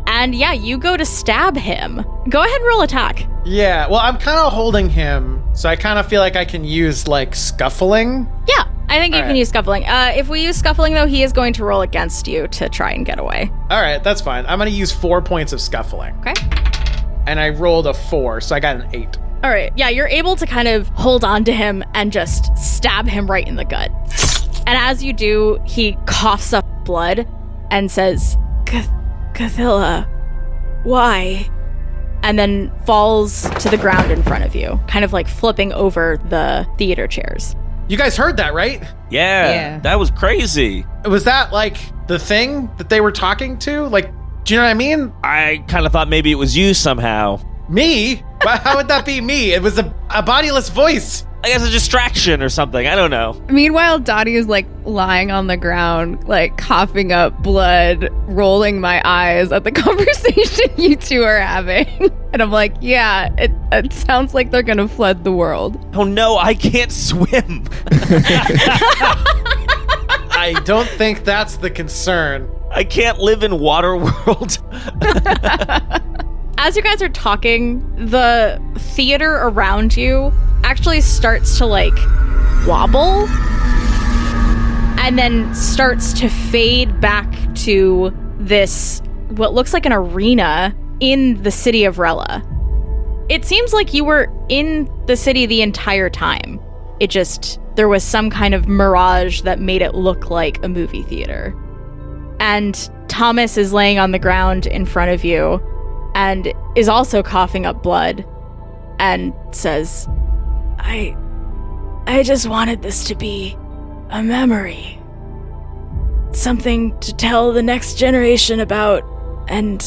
And yeah, you go to stab him. Go ahead and roll attack. Yeah, well, I'm kind of holding him, so I kind of feel like I can use, like, scuffling. Yeah, I think you All can right. use scuffling. If we use scuffling, though, he is going to roll against you to try and get away. All right, that's fine. I'm going to use 4 points of scuffling. Okay. And I rolled a 4, so I got an 8. All right. Yeah, you're able to kind of hold on to him and just stab him right in the gut. And as you do, he coughs up blood and says, Cthylla, why? And then falls to the ground in front of you, kind of like flipping over the theater chairs. You guys heard that, right? Yeah, that was crazy. Was that, like, the thing that they were talking to? Like, do you know what I mean? I kind of thought maybe it was you somehow. Me? Why- How would that be me? It was a bodiless voice. I guess a distraction or something. I don't know. Meanwhile, Dottie is like lying on the ground, like coughing up blood, rolling my eyes at the conversation you two are having. And I'm like, yeah, it sounds like they're gonna flood the world. Oh no, I can't swim. I don't think that's the concern. I can't live in water world. As you guys are talking, the theater around you actually starts to like wobble and then starts to fade back to this, what looks like an arena in the city of Rella. It seems like you were in the city the entire time. It just, there was some kind of mirage that made it look like a movie theater. And Thomas is laying on the ground in front of you and is also coughing up blood and says, I just wanted this to be a memory. Something to tell the next generation about and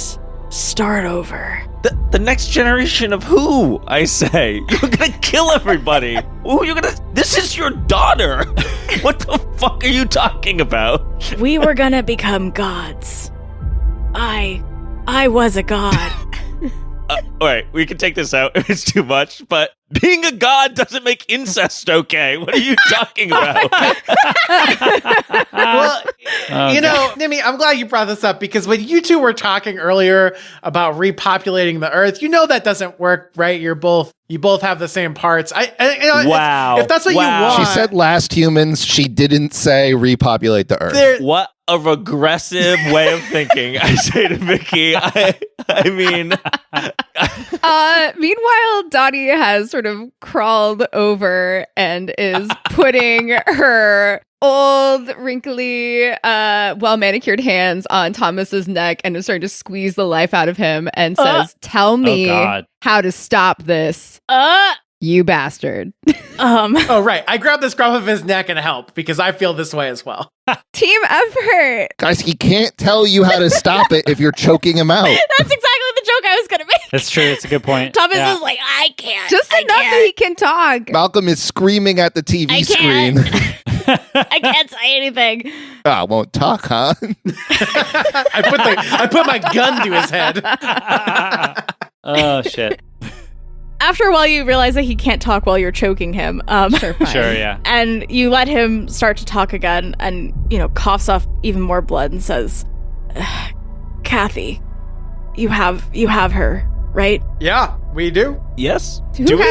start over. The next generation of who? I say. You're gonna kill everybody. Who you're gonna? This is your daughter. What the fuck are you talking about? We were gonna become gods. I was a god. All right, we can take this out if it's too much, but being a god doesn't make incest okay. What are you talking about? Well, Nimi, I'm glad you brought this up because when you two were talking earlier about repopulating the Earth, that doesn't work, right? You both have the same parts. Wow. If that's what you want, She said last humans. She didn't say repopulate the Earth. What a regressive way of thinking, I say to Vicky. I mean... Meanwhile, Dottie has sort of crawled over and is putting her old, wrinkly, well-manicured hands on Thomas's neck and is starting to squeeze the life out of him and says, tell me how to stop this. You bastard. Oh, right. I grabbed the scruff of his neck and help because I feel this way as well. Team effort. Guys, he can't tell you how to stop it if you're choking him out. That's exactly the joke I was going to make. That's true. It's a good point. Thomas is like, I can't. Just enough that he can talk. Malcolm is screaming at the TV screen. I can't say anything. I won't talk, huh? I put my gun to his head. Oh, shit. After a while, you realize that he can't talk while you're choking him. Sure, yeah. And you let him start to talk again and, coughs off even more blood and says, Kathy, you have her, right? Yeah, we do. Yes? Do we?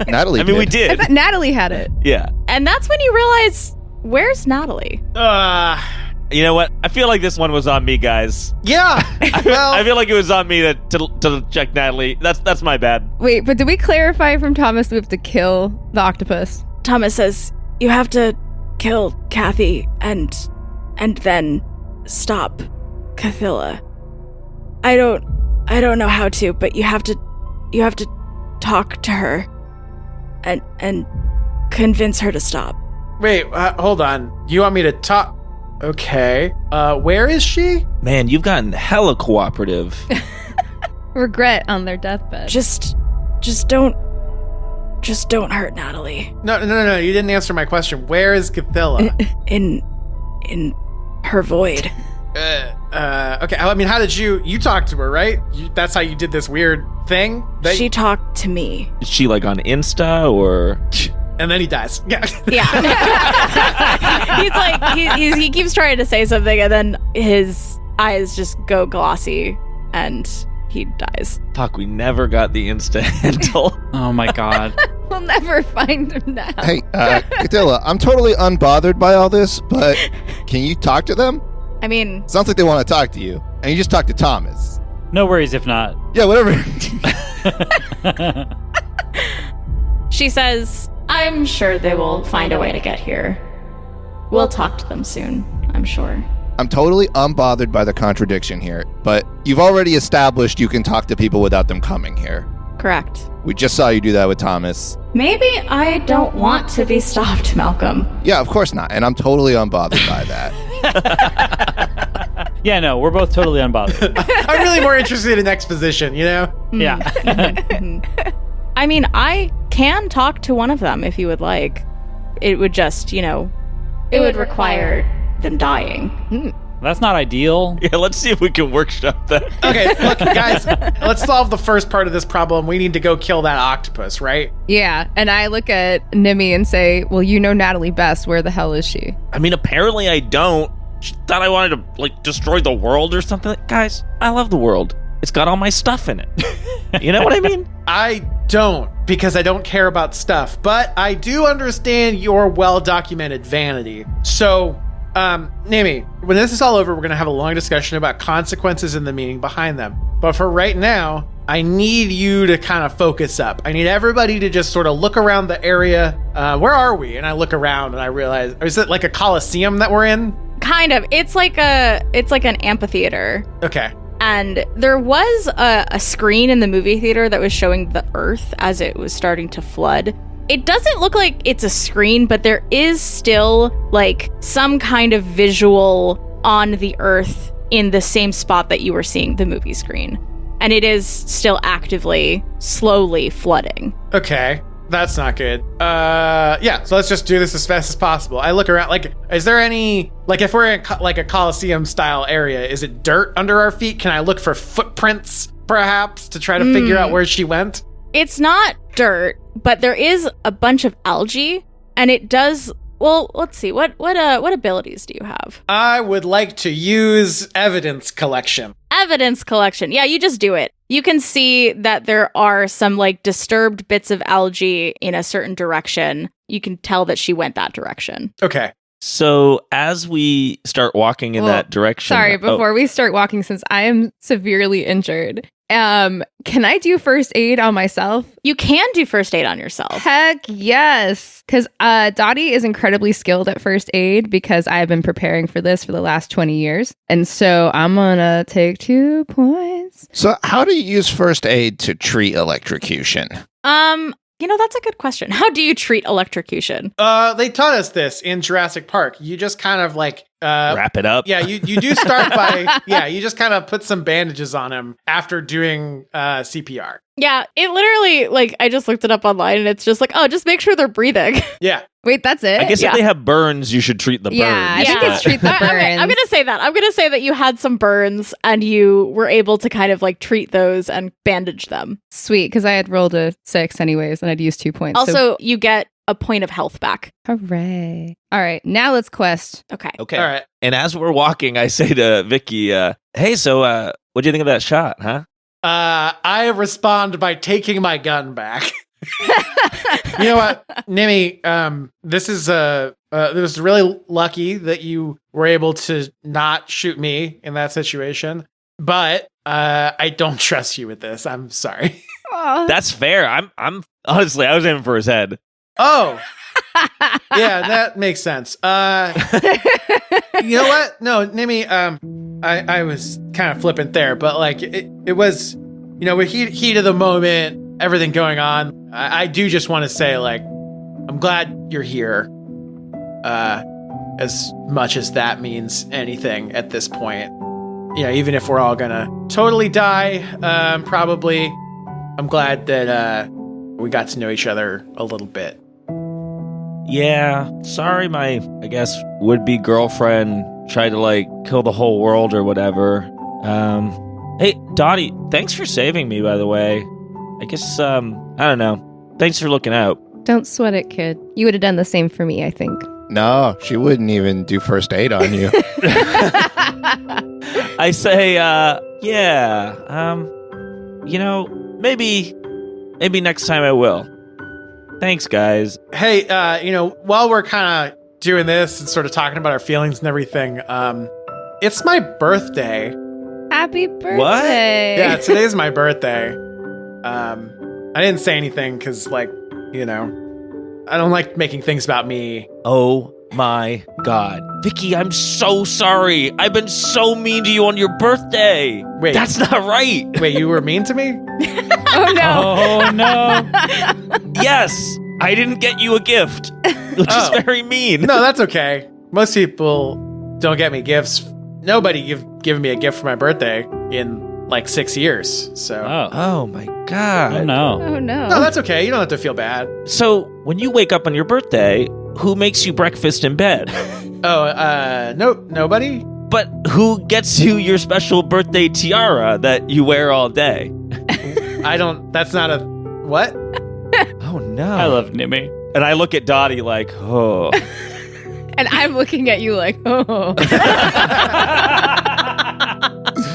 Natalie we did. I thought Natalie had it. Yeah. And that's when you realize, where's Natalie? You know what? I feel like this one was on me, guys. Yeah. Well, I feel like it was on me to check Natalie. That's my bad. Wait, but did we clarify from Thomas that we have to kill the octopus? Thomas says, you have to kill Kathy and then stop Cthylla. I don't know how to, but you have to talk to her and convince her to stop. wait, hold on. You want me to talk? Okay. Where is she? Man, you've gotten hella cooperative. Regret on their deathbed. Just don't hurt Natalie. No. You didn't answer my question. Where is Cthylla? In her void. Okay. I mean, how did you talk to her, right? That's how you did this weird thing? She talked to me. Is she like on Insta or? And then he dies. Yeah. Yeah. He's like, he keeps trying to say something and then his eyes just go glossy and he dies. Fuck, we never got the Insta handle. Oh my god. We'll never find him now. Hey, Cthylla, I'm totally unbothered by all this, but can you talk to them? I mean, Sounds like they want to talk to you. And you just talked to Thomas. No worries if not. Yeah, whatever. she says, I'm sure they will find a way to get here. We'll talk to them soon, I'm sure. I'm totally unbothered by the contradiction here, but you've already established you can talk to people without them coming here. Correct. We just saw you do that with Thomas. Maybe I don't want to be stopped, Malcolm. Yeah, of course not, and I'm totally unbothered by that. Yeah, no, we're both totally unbothered. I'm really more interested in exposition, you know? Yeah. I mean, I can talk to one of them if you would like. It would just, it would require them dying. That's not ideal. Yeah, let's see if we can workshop that. Okay, look, guys, let's solve the first part of this problem. We need to go kill that octopus, right? Yeah, and I look at Nimi and say, well, you know Natalie best. Where the hell is she? I mean, apparently I don't. She thought I wanted to, destroy the world or something. Guys, I love the world. It's got all my stuff in it. You know what I mean? I don't, because I don't care about stuff, but I do understand your well-documented vanity. So, Nimi, when this is all over, we're going to have a long discussion about consequences and the meaning behind them. But for right now, I need you to kind of focus up. I need everybody to just sort of look around the area. Where are we? And I look around and I realize, is it like a coliseum that we're in? Kind of. It's like an amphitheater. Okay. And there was a screen in the movie theater that was showing the Earth as it was starting to flood. It doesn't look like it's a screen, but there is still like some kind of visual on the Earth in the same spot that you were seeing the movie screen. And it is still actively, slowly flooding. Okay. That's not good. Yeah, so let's just do this as fast as possible. I look around, like, is there any, like, if we're in like a Coliseum style area, is it dirt under our feet? Can I look for footprints, perhaps, to try to figure out where she went? It's not dirt, but there is a bunch of algae, and it does. Well, let's see. What abilities do you have? I would like to use evidence collection. Evidence collection. Yeah, you just do it. You can see that there are some like disturbed bits of algae in a certain direction. You can tell that she went that direction. Okay. So as we start walking in that direction... Sorry, before we start walking, since I am severely injured, can I do first aid on myself? You can do first aid on yourself. Heck yes. Because Dottie is incredibly skilled at first aid because I have been preparing for this for the last 20 years. And so I'm going to take 2 points. So how do you use first aid to treat electrocution? That's a good question. How do you treat electrocution? They taught us this in Jurassic Park. You just kind of like... wrap it up. Yeah, you do start by... Yeah, you just kind of put some bandages on him after doing CPR. Yeah, it literally, like, I just looked it up online and it's just like, oh, just make sure they're breathing. Yeah. Wait, that's it? I guess if they have burns, you should treat the burns. Yeah, I think it's treat the burns. I'm going to say that. I'm going to say that you had some burns and you were able to kind of like treat those and bandage them. Sweet, because I had rolled a 6 anyways and I'd used 2 points. Also, you get a point of health back. Hooray. All right, now let's quest. Okay. All right. And as we're walking, I say to Vicky, hey, so what do you think of that shot, huh? I respond by taking my gun back. You know what, Nimi? This was really lucky that you were able to not shoot me in that situation. But I don't trust you with this. I'm sorry. That's fair. I'm honestly, I was aiming for his head. Oh, yeah, that makes sense. You know what? No, Nimi. I was kind of flippant there, but like it was, with heat of the moment, everything going on. I do just want to say, like, I'm glad you're here. As much as that means anything at this point, even if we're all gonna totally die, probably, I'm glad that we got to know each other a little bit. Yeah, sorry my, I guess, would-be girlfriend tried to, like, kill the whole world or whatever. Hey, Dottie, thanks for saving me, by the way. I guess, I don't know. Thanks for looking out. Don't sweat it, kid. You would have done the same for me, I think. No, she wouldn't even do first aid on you. I say, maybe next time I will. Thanks, guys. Hey, while we're kind of doing this and sort of talking about our feelings and everything, it's my birthday. Happy birthday. What? Yeah, today's my birthday. I didn't say anything because, like, I don't like making things about me. Oh my God. Vicky, I'm so sorry. I've been so mean to you on your birthday. Wait. That's not right. Wait, you were mean to me? Oh, no. Oh, no. Yes, I didn't get you a gift, which is very mean. No, that's okay. Most people don't get me gifts. Nobody given me a gift for my birthday in like 6 years. So. Oh my God. Oh, no. Oh, no. No, that's okay. You don't have to feel bad. So when you wake up on your birthday, who makes you breakfast in bed? Nobody? But who gets you your special birthday tiara that you wear all day? That's not a, what? Oh no. I love Nimi. And I look at Dottie like, oh. And I'm looking at you like, oh.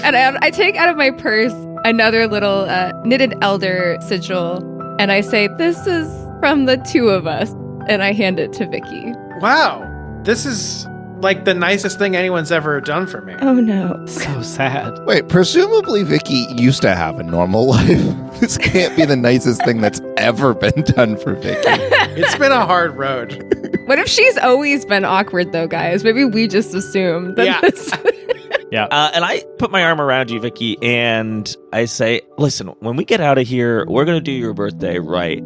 And I take out of my purse another little knitted elder sigil, and I say, this is from the two of us, and I hand it to Vicky. Wow. This is like the nicest thing anyone's ever done for me. Oh, no. So sad. Wait, presumably Vicky used to have a normal life. This can't be the nicest thing that's ever been done for Vicky. It's been a hard road. What if she's always been awkward, though, guys? Maybe we just assume that Yeah. this... And I put my arm around you, Vicky, and I say, listen, when we get out of here, we're going to do your birthday right.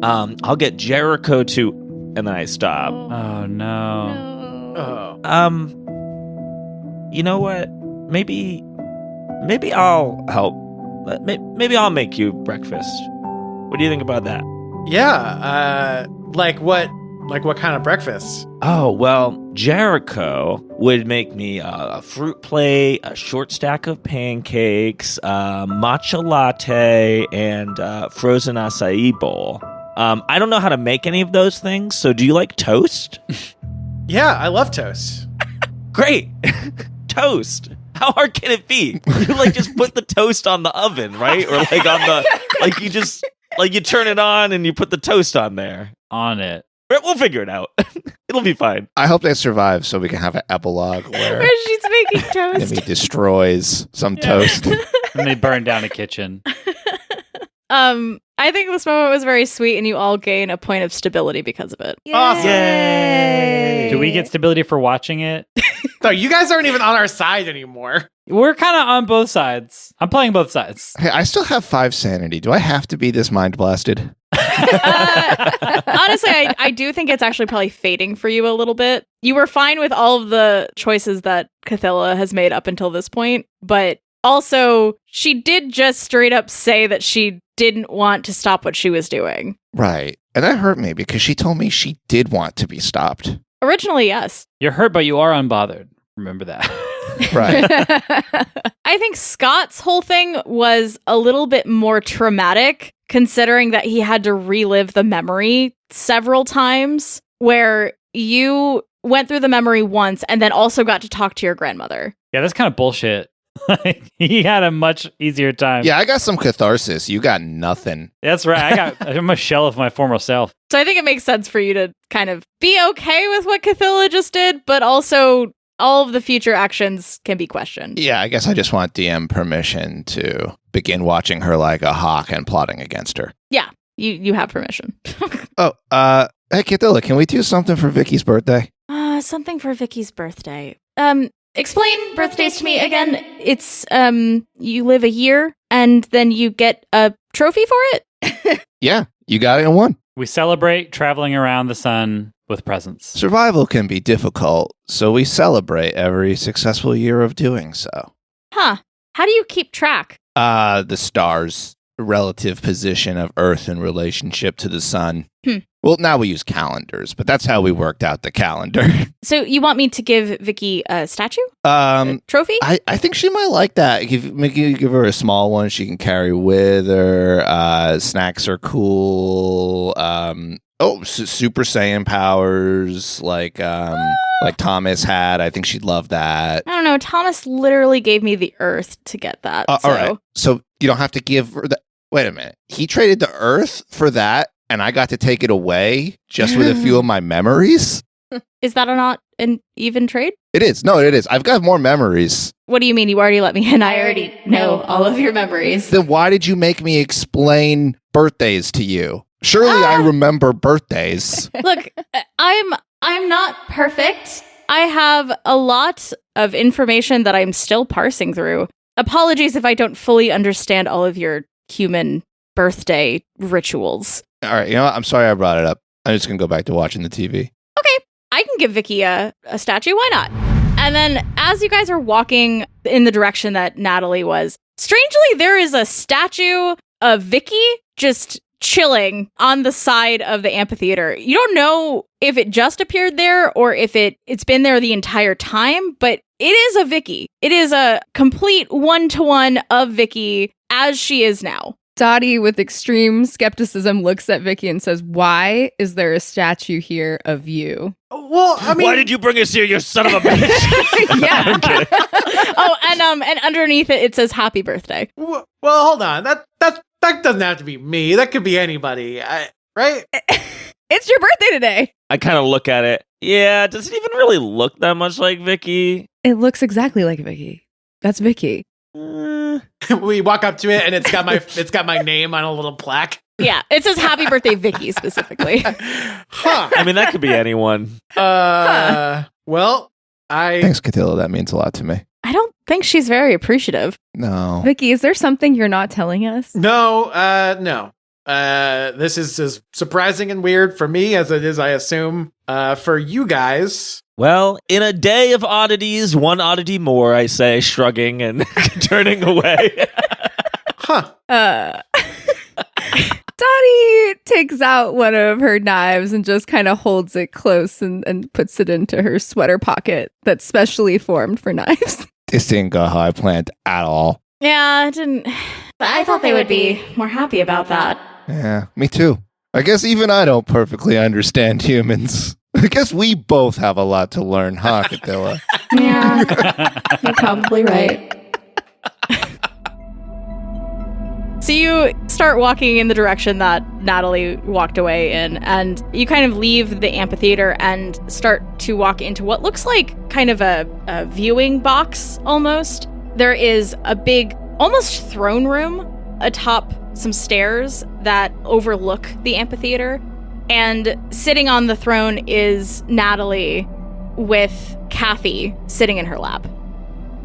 I'll get Jericho to... And then I stop. Oh, no. You know what? Maybe I'll help. Maybe I'll make you breakfast. What do you think about that? Yeah. Like what kind of breakfast? Oh, well, Jericho would make me a fruit plate, a short stack of pancakes, matcha latte, and frozen acai bowl. I don't know how to make any of those things, so do you like toast? Yeah, I love toast. Great! Toast! How hard can it be? You just put the toast on the oven, right? Or on the, you turn it on and you put the toast on there. On it. We'll figure it out. It'll be fine. I hope they survive so we can have an epilogue where Where she's making toast. Nimi destroys some toast. And they burn down a kitchen. I think this moment was very sweet, and you all gain a point of stability because of it. Awesome. Yay! Do we get stability for watching it? No, you guys aren't even on our side anymore. We're kind of on both sides. I'm playing both sides. Hey, I still have 5 sanity. Do I have to be this mind blasted? Honestly, I do think it's actually probably fading for you a little bit. You were fine with all of the choices that Cthylla has made up until this point, but also she did just straight up say that she didn't want to stop what she was doing. Right. And that hurt me because she told me she did want to be stopped. Originally, yes. You're hurt, but you are unbothered. Remember that. Right. I think Scott's whole thing was a little bit more traumatic, considering that he had to relive the memory several times, where you went through the memory once and then also got to talk to your grandmother. Yeah, that's kind of bullshit. He had a much easier time. Yeah, I got some catharsis. You got nothing. That's right. I'm a shell of my former self. So I think it makes sense for you to kind of be okay with what Cthylla just did, but also all of the future actions can be questioned. Yeah, I guess I just want DM permission to begin watching her like a hawk and plotting against her. Yeah, you have permission. Hey, Cthylla, can we do something for Vicky's birthday? Something for Vicky's birthday. Explain birthdays to me again. It's, you live a year and then you get a trophy for it? Yeah, you got it in one. We celebrate traveling around the sun with presents. Survival can be difficult, so we celebrate every successful year of doing so. Huh. How do you keep track? The stars, relative position of Earth in relationship to the sun. Well, now we use calendars, but that's how we worked out the calendar. So you want me to give Vicky a statue? Trophy? I think she might like that. Give her a small one she can carry with her. Snacks are cool. Super Saiyan powers like Thomas had. I think she'd love that. I don't know. Thomas literally gave me the Earth to get that. All right. So you don't have to give her the... Wait a minute. He traded the Earth for that, and I got to take it away just with a few of my memories? Is that not an even trade? It is. No, it is. I've got more memories. What do you mean? You already let me in. I already know all of your memories. Then why did you make me explain birthdays to you? Surely I remember birthdays. Look, I'm not perfect. I have a lot of information that I'm still parsing through. Apologies if I don't fully understand all of your human birthday rituals. All right, you know what? I'm sorry I brought it up. I'm just going to go back to watching the TV. Okay, I can give Vicky a statue. Why not? And then as you guys are walking in the direction that Natalie was, strangely, there is a statue of Vicky just chilling on the side of the amphitheater. You don't know if it just appeared there or if it's been there the entire time, but it is a Vicky. It is a complete one-to-one of Vicky as she is now. Dottie, with extreme skepticism, looks at Vicky and says, "Why is there a statue here of you?" Well, I mean, why did you bring us here, you son of a bitch? Yeah. Oh, and underneath it says "Happy Birthday." well, hold on. That doesn't have to be me. That could be anybody, right? It's your birthday today. I kind of look at it. Yeah, does it even really look that much like Vicky? It looks exactly like Vicky. That's Vicky. We walk up to it and it's got my name on a little plaque. Yeah, it says happy birthday, Vicky, specifically. Huh. I mean, that could be anyone. Well, Thanks, Cthylla. That means a lot to me. I don't think she's very appreciative. No. Vicky, is there something you're not telling us? No. This is as surprising and weird for me as it is, I assume, for you guys. Well, in a day of oddities, one oddity more, I say, shrugging and turning away. Huh. Dottie takes out one of her knives and just kind of holds it close and puts it into her sweater pocket that's specially formed for knives. This didn't go how I planned at all. Yeah, it didn't. But I thought they would be more happy about that. Yeah, me too. I guess even I don't perfectly understand humans. I guess we both have a lot to learn, huh, Cthylla? Yeah, you're probably right. So you start walking in the direction that Natalie walked away in, and you kind of leave the amphitheater and start to walk into what looks like kind of a viewing box almost. There is a big, almost throne room atop some stairs that overlook the amphitheater. And sitting on the throne is Natalie with Kathy sitting in her lap.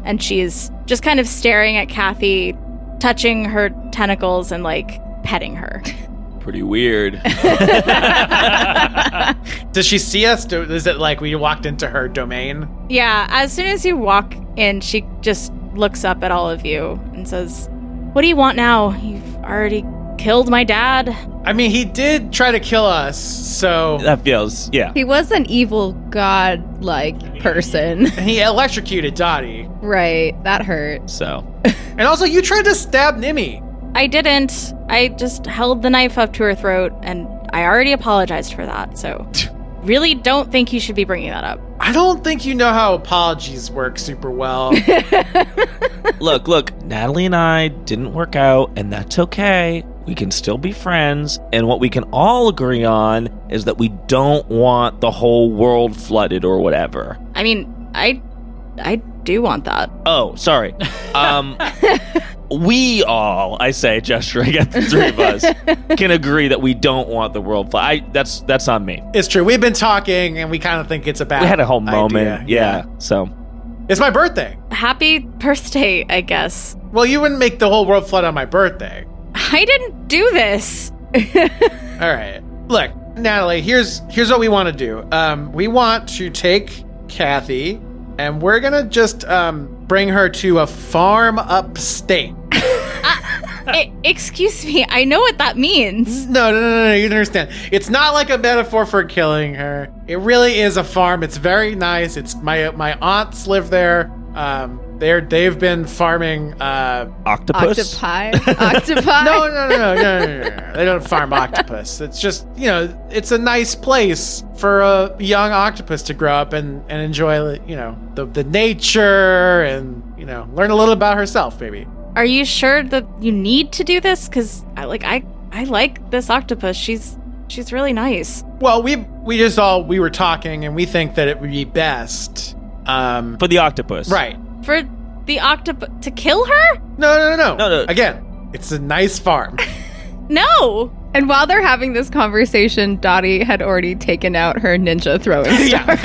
And she's just kind of staring at Kathy, touching her tentacles and like petting her. Pretty weird. Does she see us? Is it like we walked into her domain? Yeah, as soon as you walk in, she just looks up at all of you and says, "What do you want now? You've already killed my dad." I mean, he did try to kill us, so... That feels, yeah. He was an evil god-like person. He electrocuted Dottie. Right, that hurt. So. And also, you tried to stab Nimi. I didn't. I just held the knife up to her throat, and I already apologized for that, so really don't think you should be bringing that up. I don't think you know how apologies work super well. Look, Natalie and I didn't work out, and that's okay. We can still be friends, and what we can all agree on is that we don't want the whole world flooded or whatever. I mean, I do want that. Oh, sorry. We all, I say, gesturing at the three of us, can agree that we don't want the world flooded. That's on me. It's true. We've been talking, and we kind of think it's a bad We had a whole idea. moment. Yeah. So. It's my birthday. Happy birthday, I guess. Well, you wouldn't make the whole world flood on my birthday. I didn't do this. All right. Look, Natalie, here's what we want to do. We want to take Kathy, and we're going to just bring her to a farm upstate. Excuse me, I know what that means. No, you don't understand. It's not like a metaphor for killing her. It really is a farm. It's very nice. It's my aunts live there. They've been farming Octopus? Octopi? No. They don't farm octopus. It's just, it's a nice place for a young octopus to grow up and enjoy, the nature and, learn a little about herself, maybe. Are you sure that you need to do this? Because I like this octopus. She's really nice. Well, we were talking and we think that it would be best For the octopus. Right. For the octopus to kill her? No. Again, it's a nice farm. No. And while they're having this conversation, Dottie had already taken out her ninja throwing stars.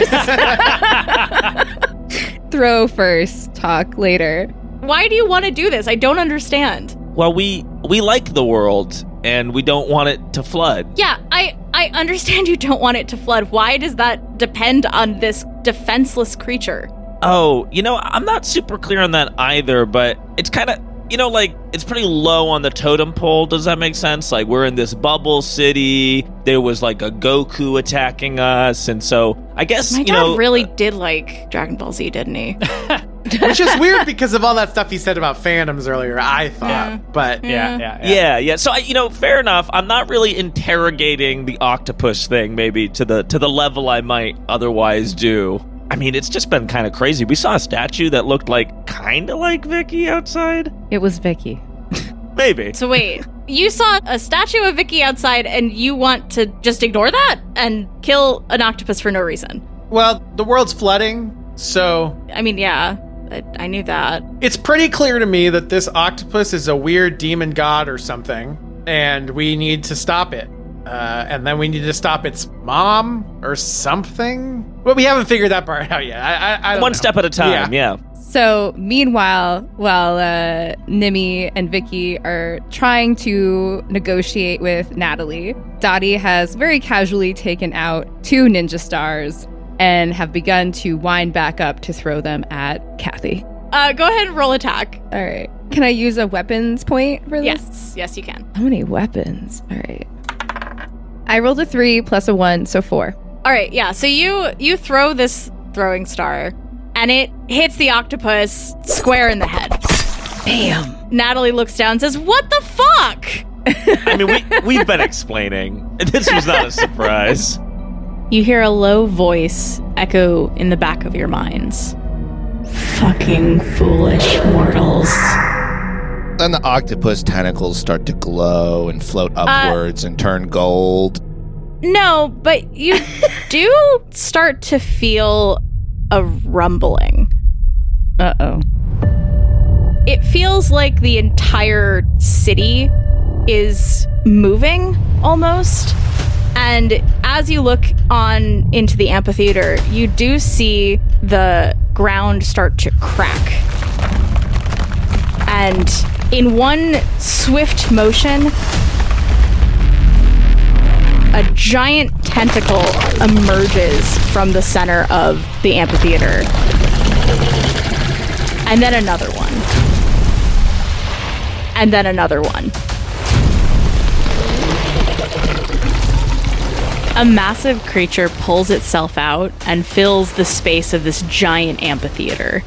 Throw first, talk later. Why do you want to do this? I don't understand. Well, we like the world, and we don't want it to flood. Yeah, I understand you don't want it to flood. Why does that depend on this defenseless creature? Oh, I'm not super clear on that either, but it's kind of, it's pretty low on the totem pole. Does that make sense? Like, we're in this bubble city. There was like a Goku attacking us, and so I guess, My dad really did like Dragon Ball Z, didn't he? Which is weird because of all that stuff he said about fandoms earlier, I thought. Yeah. But Yeah. So fair enough. I'm not really interrogating the octopus thing maybe to the level I might otherwise do. I mean, it's just been kind of crazy. We saw a statue that looked kind of like Vicky outside. It was Vicky. Maybe. So wait, you saw a statue of Vicky outside and you want to just ignore that and kill an octopus for no reason? Well, the world's flooding, so... I mean, yeah, I knew that. It's pretty clear to me that this octopus is a weird demon god or something. and we need to stop it. And then we need to stop its mom or something. Well, we haven't figured that part out yet. I don't One know. step at a time, yeah. So, meanwhile, while Nimi and Vicky are trying to negotiate with Natalie, Dottie has very casually taken out 2 ninja stars and have begun to wind back up to throw them at Cthy. Go ahead and roll attack. All right. Can I use a weapons point for this? Yes, you can. How many weapons? All right. I rolled a 3 plus a 1, so 4. All right, yeah. So you throw this throwing star, and it hits the octopus square in the head. Bam. Natalie looks down and says, "What the fuck?" I mean, we've been explaining. This was not a surprise. You hear a low voice echo in the back of your minds. "Fucking foolish mortals." Then the octopus tentacles start to glow and float upwards and turn gold. No, but you do start to feel a rumbling. Uh-oh. It feels like the entire city is moving almost. And as you look on into the amphitheater, you do see the ground start to crack. And in one swift motion, a giant tentacle emerges from the center of the amphitheater. And then another one. And then another one. A massive creature pulls itself out and fills the space of this giant amphitheater.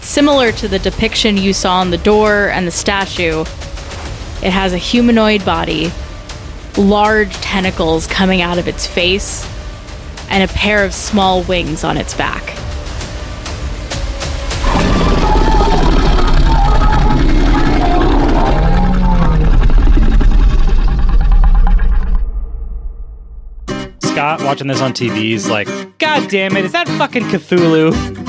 Similar to the depiction you saw on the door and the statue, it has a humanoid body, large tentacles coming out of its face, and a pair of small wings on its back. Scott, watching this on TV, is like, God damn it, is that fucking Cthulhu?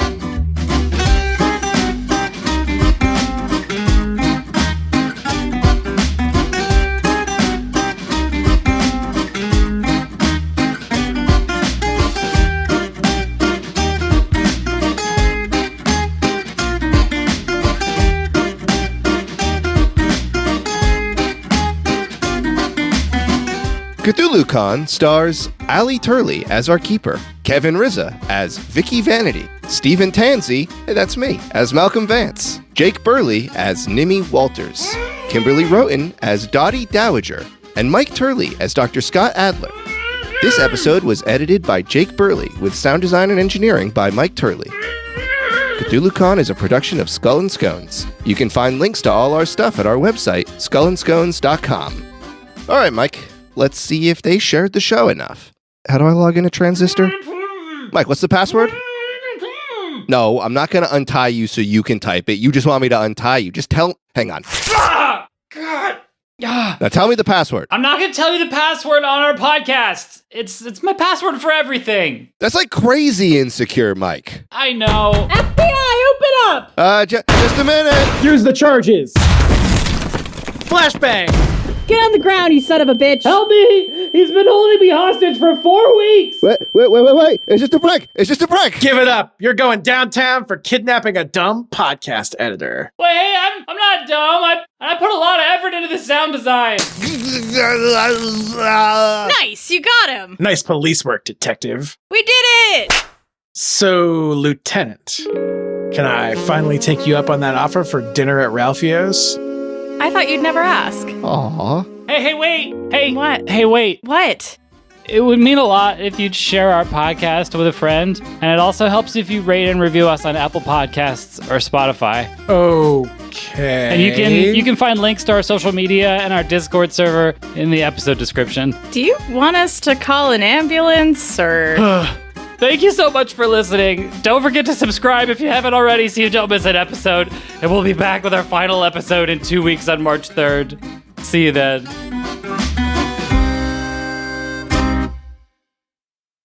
Cthulhu-Con stars Ali Turley as our keeper, Kevin Rizza as Vicky Vanity, Stephen Tansey, that's me, as Malcolm Vance, Jake Burley as Nimi Walters, Kimberly Roten as Dottie Dowager, and Mike Turley as Dr. Scott Adler. This episode was edited by Jake Burley with sound design and engineering by Mike Turley. Cthulhu-Con is a production of Skull and Scones. You can find links to all our stuff at our website, skullandscones.com. All right, Mike. Let's see if they shared the show enough. How do I log into Transistor? Mike, what's the password? No, I'm not going to untie you so you can type it. You just want me to untie you. Just tell... Hang on. Ah, God. Ah. Now tell me the password. I'm not going to tell you the password on our podcast. It's my password for everything. That's like crazy insecure, Mike. I know. FBI, open up! Just a minute. Here's the charges. Flashbang. Get on the ground, you son of a bitch! Help me! He's been holding me hostage for 4 weeks! Wait. It's just a prank. Give it up. You're going downtown for kidnapping a dumb podcast editor. Wait, hey, I'm not dumb. I put a lot of effort into the sound design. Nice, you got him! Nice police work, detective. We did it! So, Lieutenant, can I finally take you up on that offer for dinner at Ralphio's? I thought you'd never ask. Aw. Hey, wait. Hey. What? Hey, wait. What? It would mean a lot if you'd share our podcast with a friend, and it also helps if you rate and review us on Apple Podcasts or Spotify. Okay. And you can find links to our social media and our Discord server in the episode description. Do you want us to call an ambulance, or...? Thank you so much for listening. Don't forget to subscribe if you haven't already so you don't miss an episode. And we'll be back with our final episode in 2 weeks on March 3rd. See you then.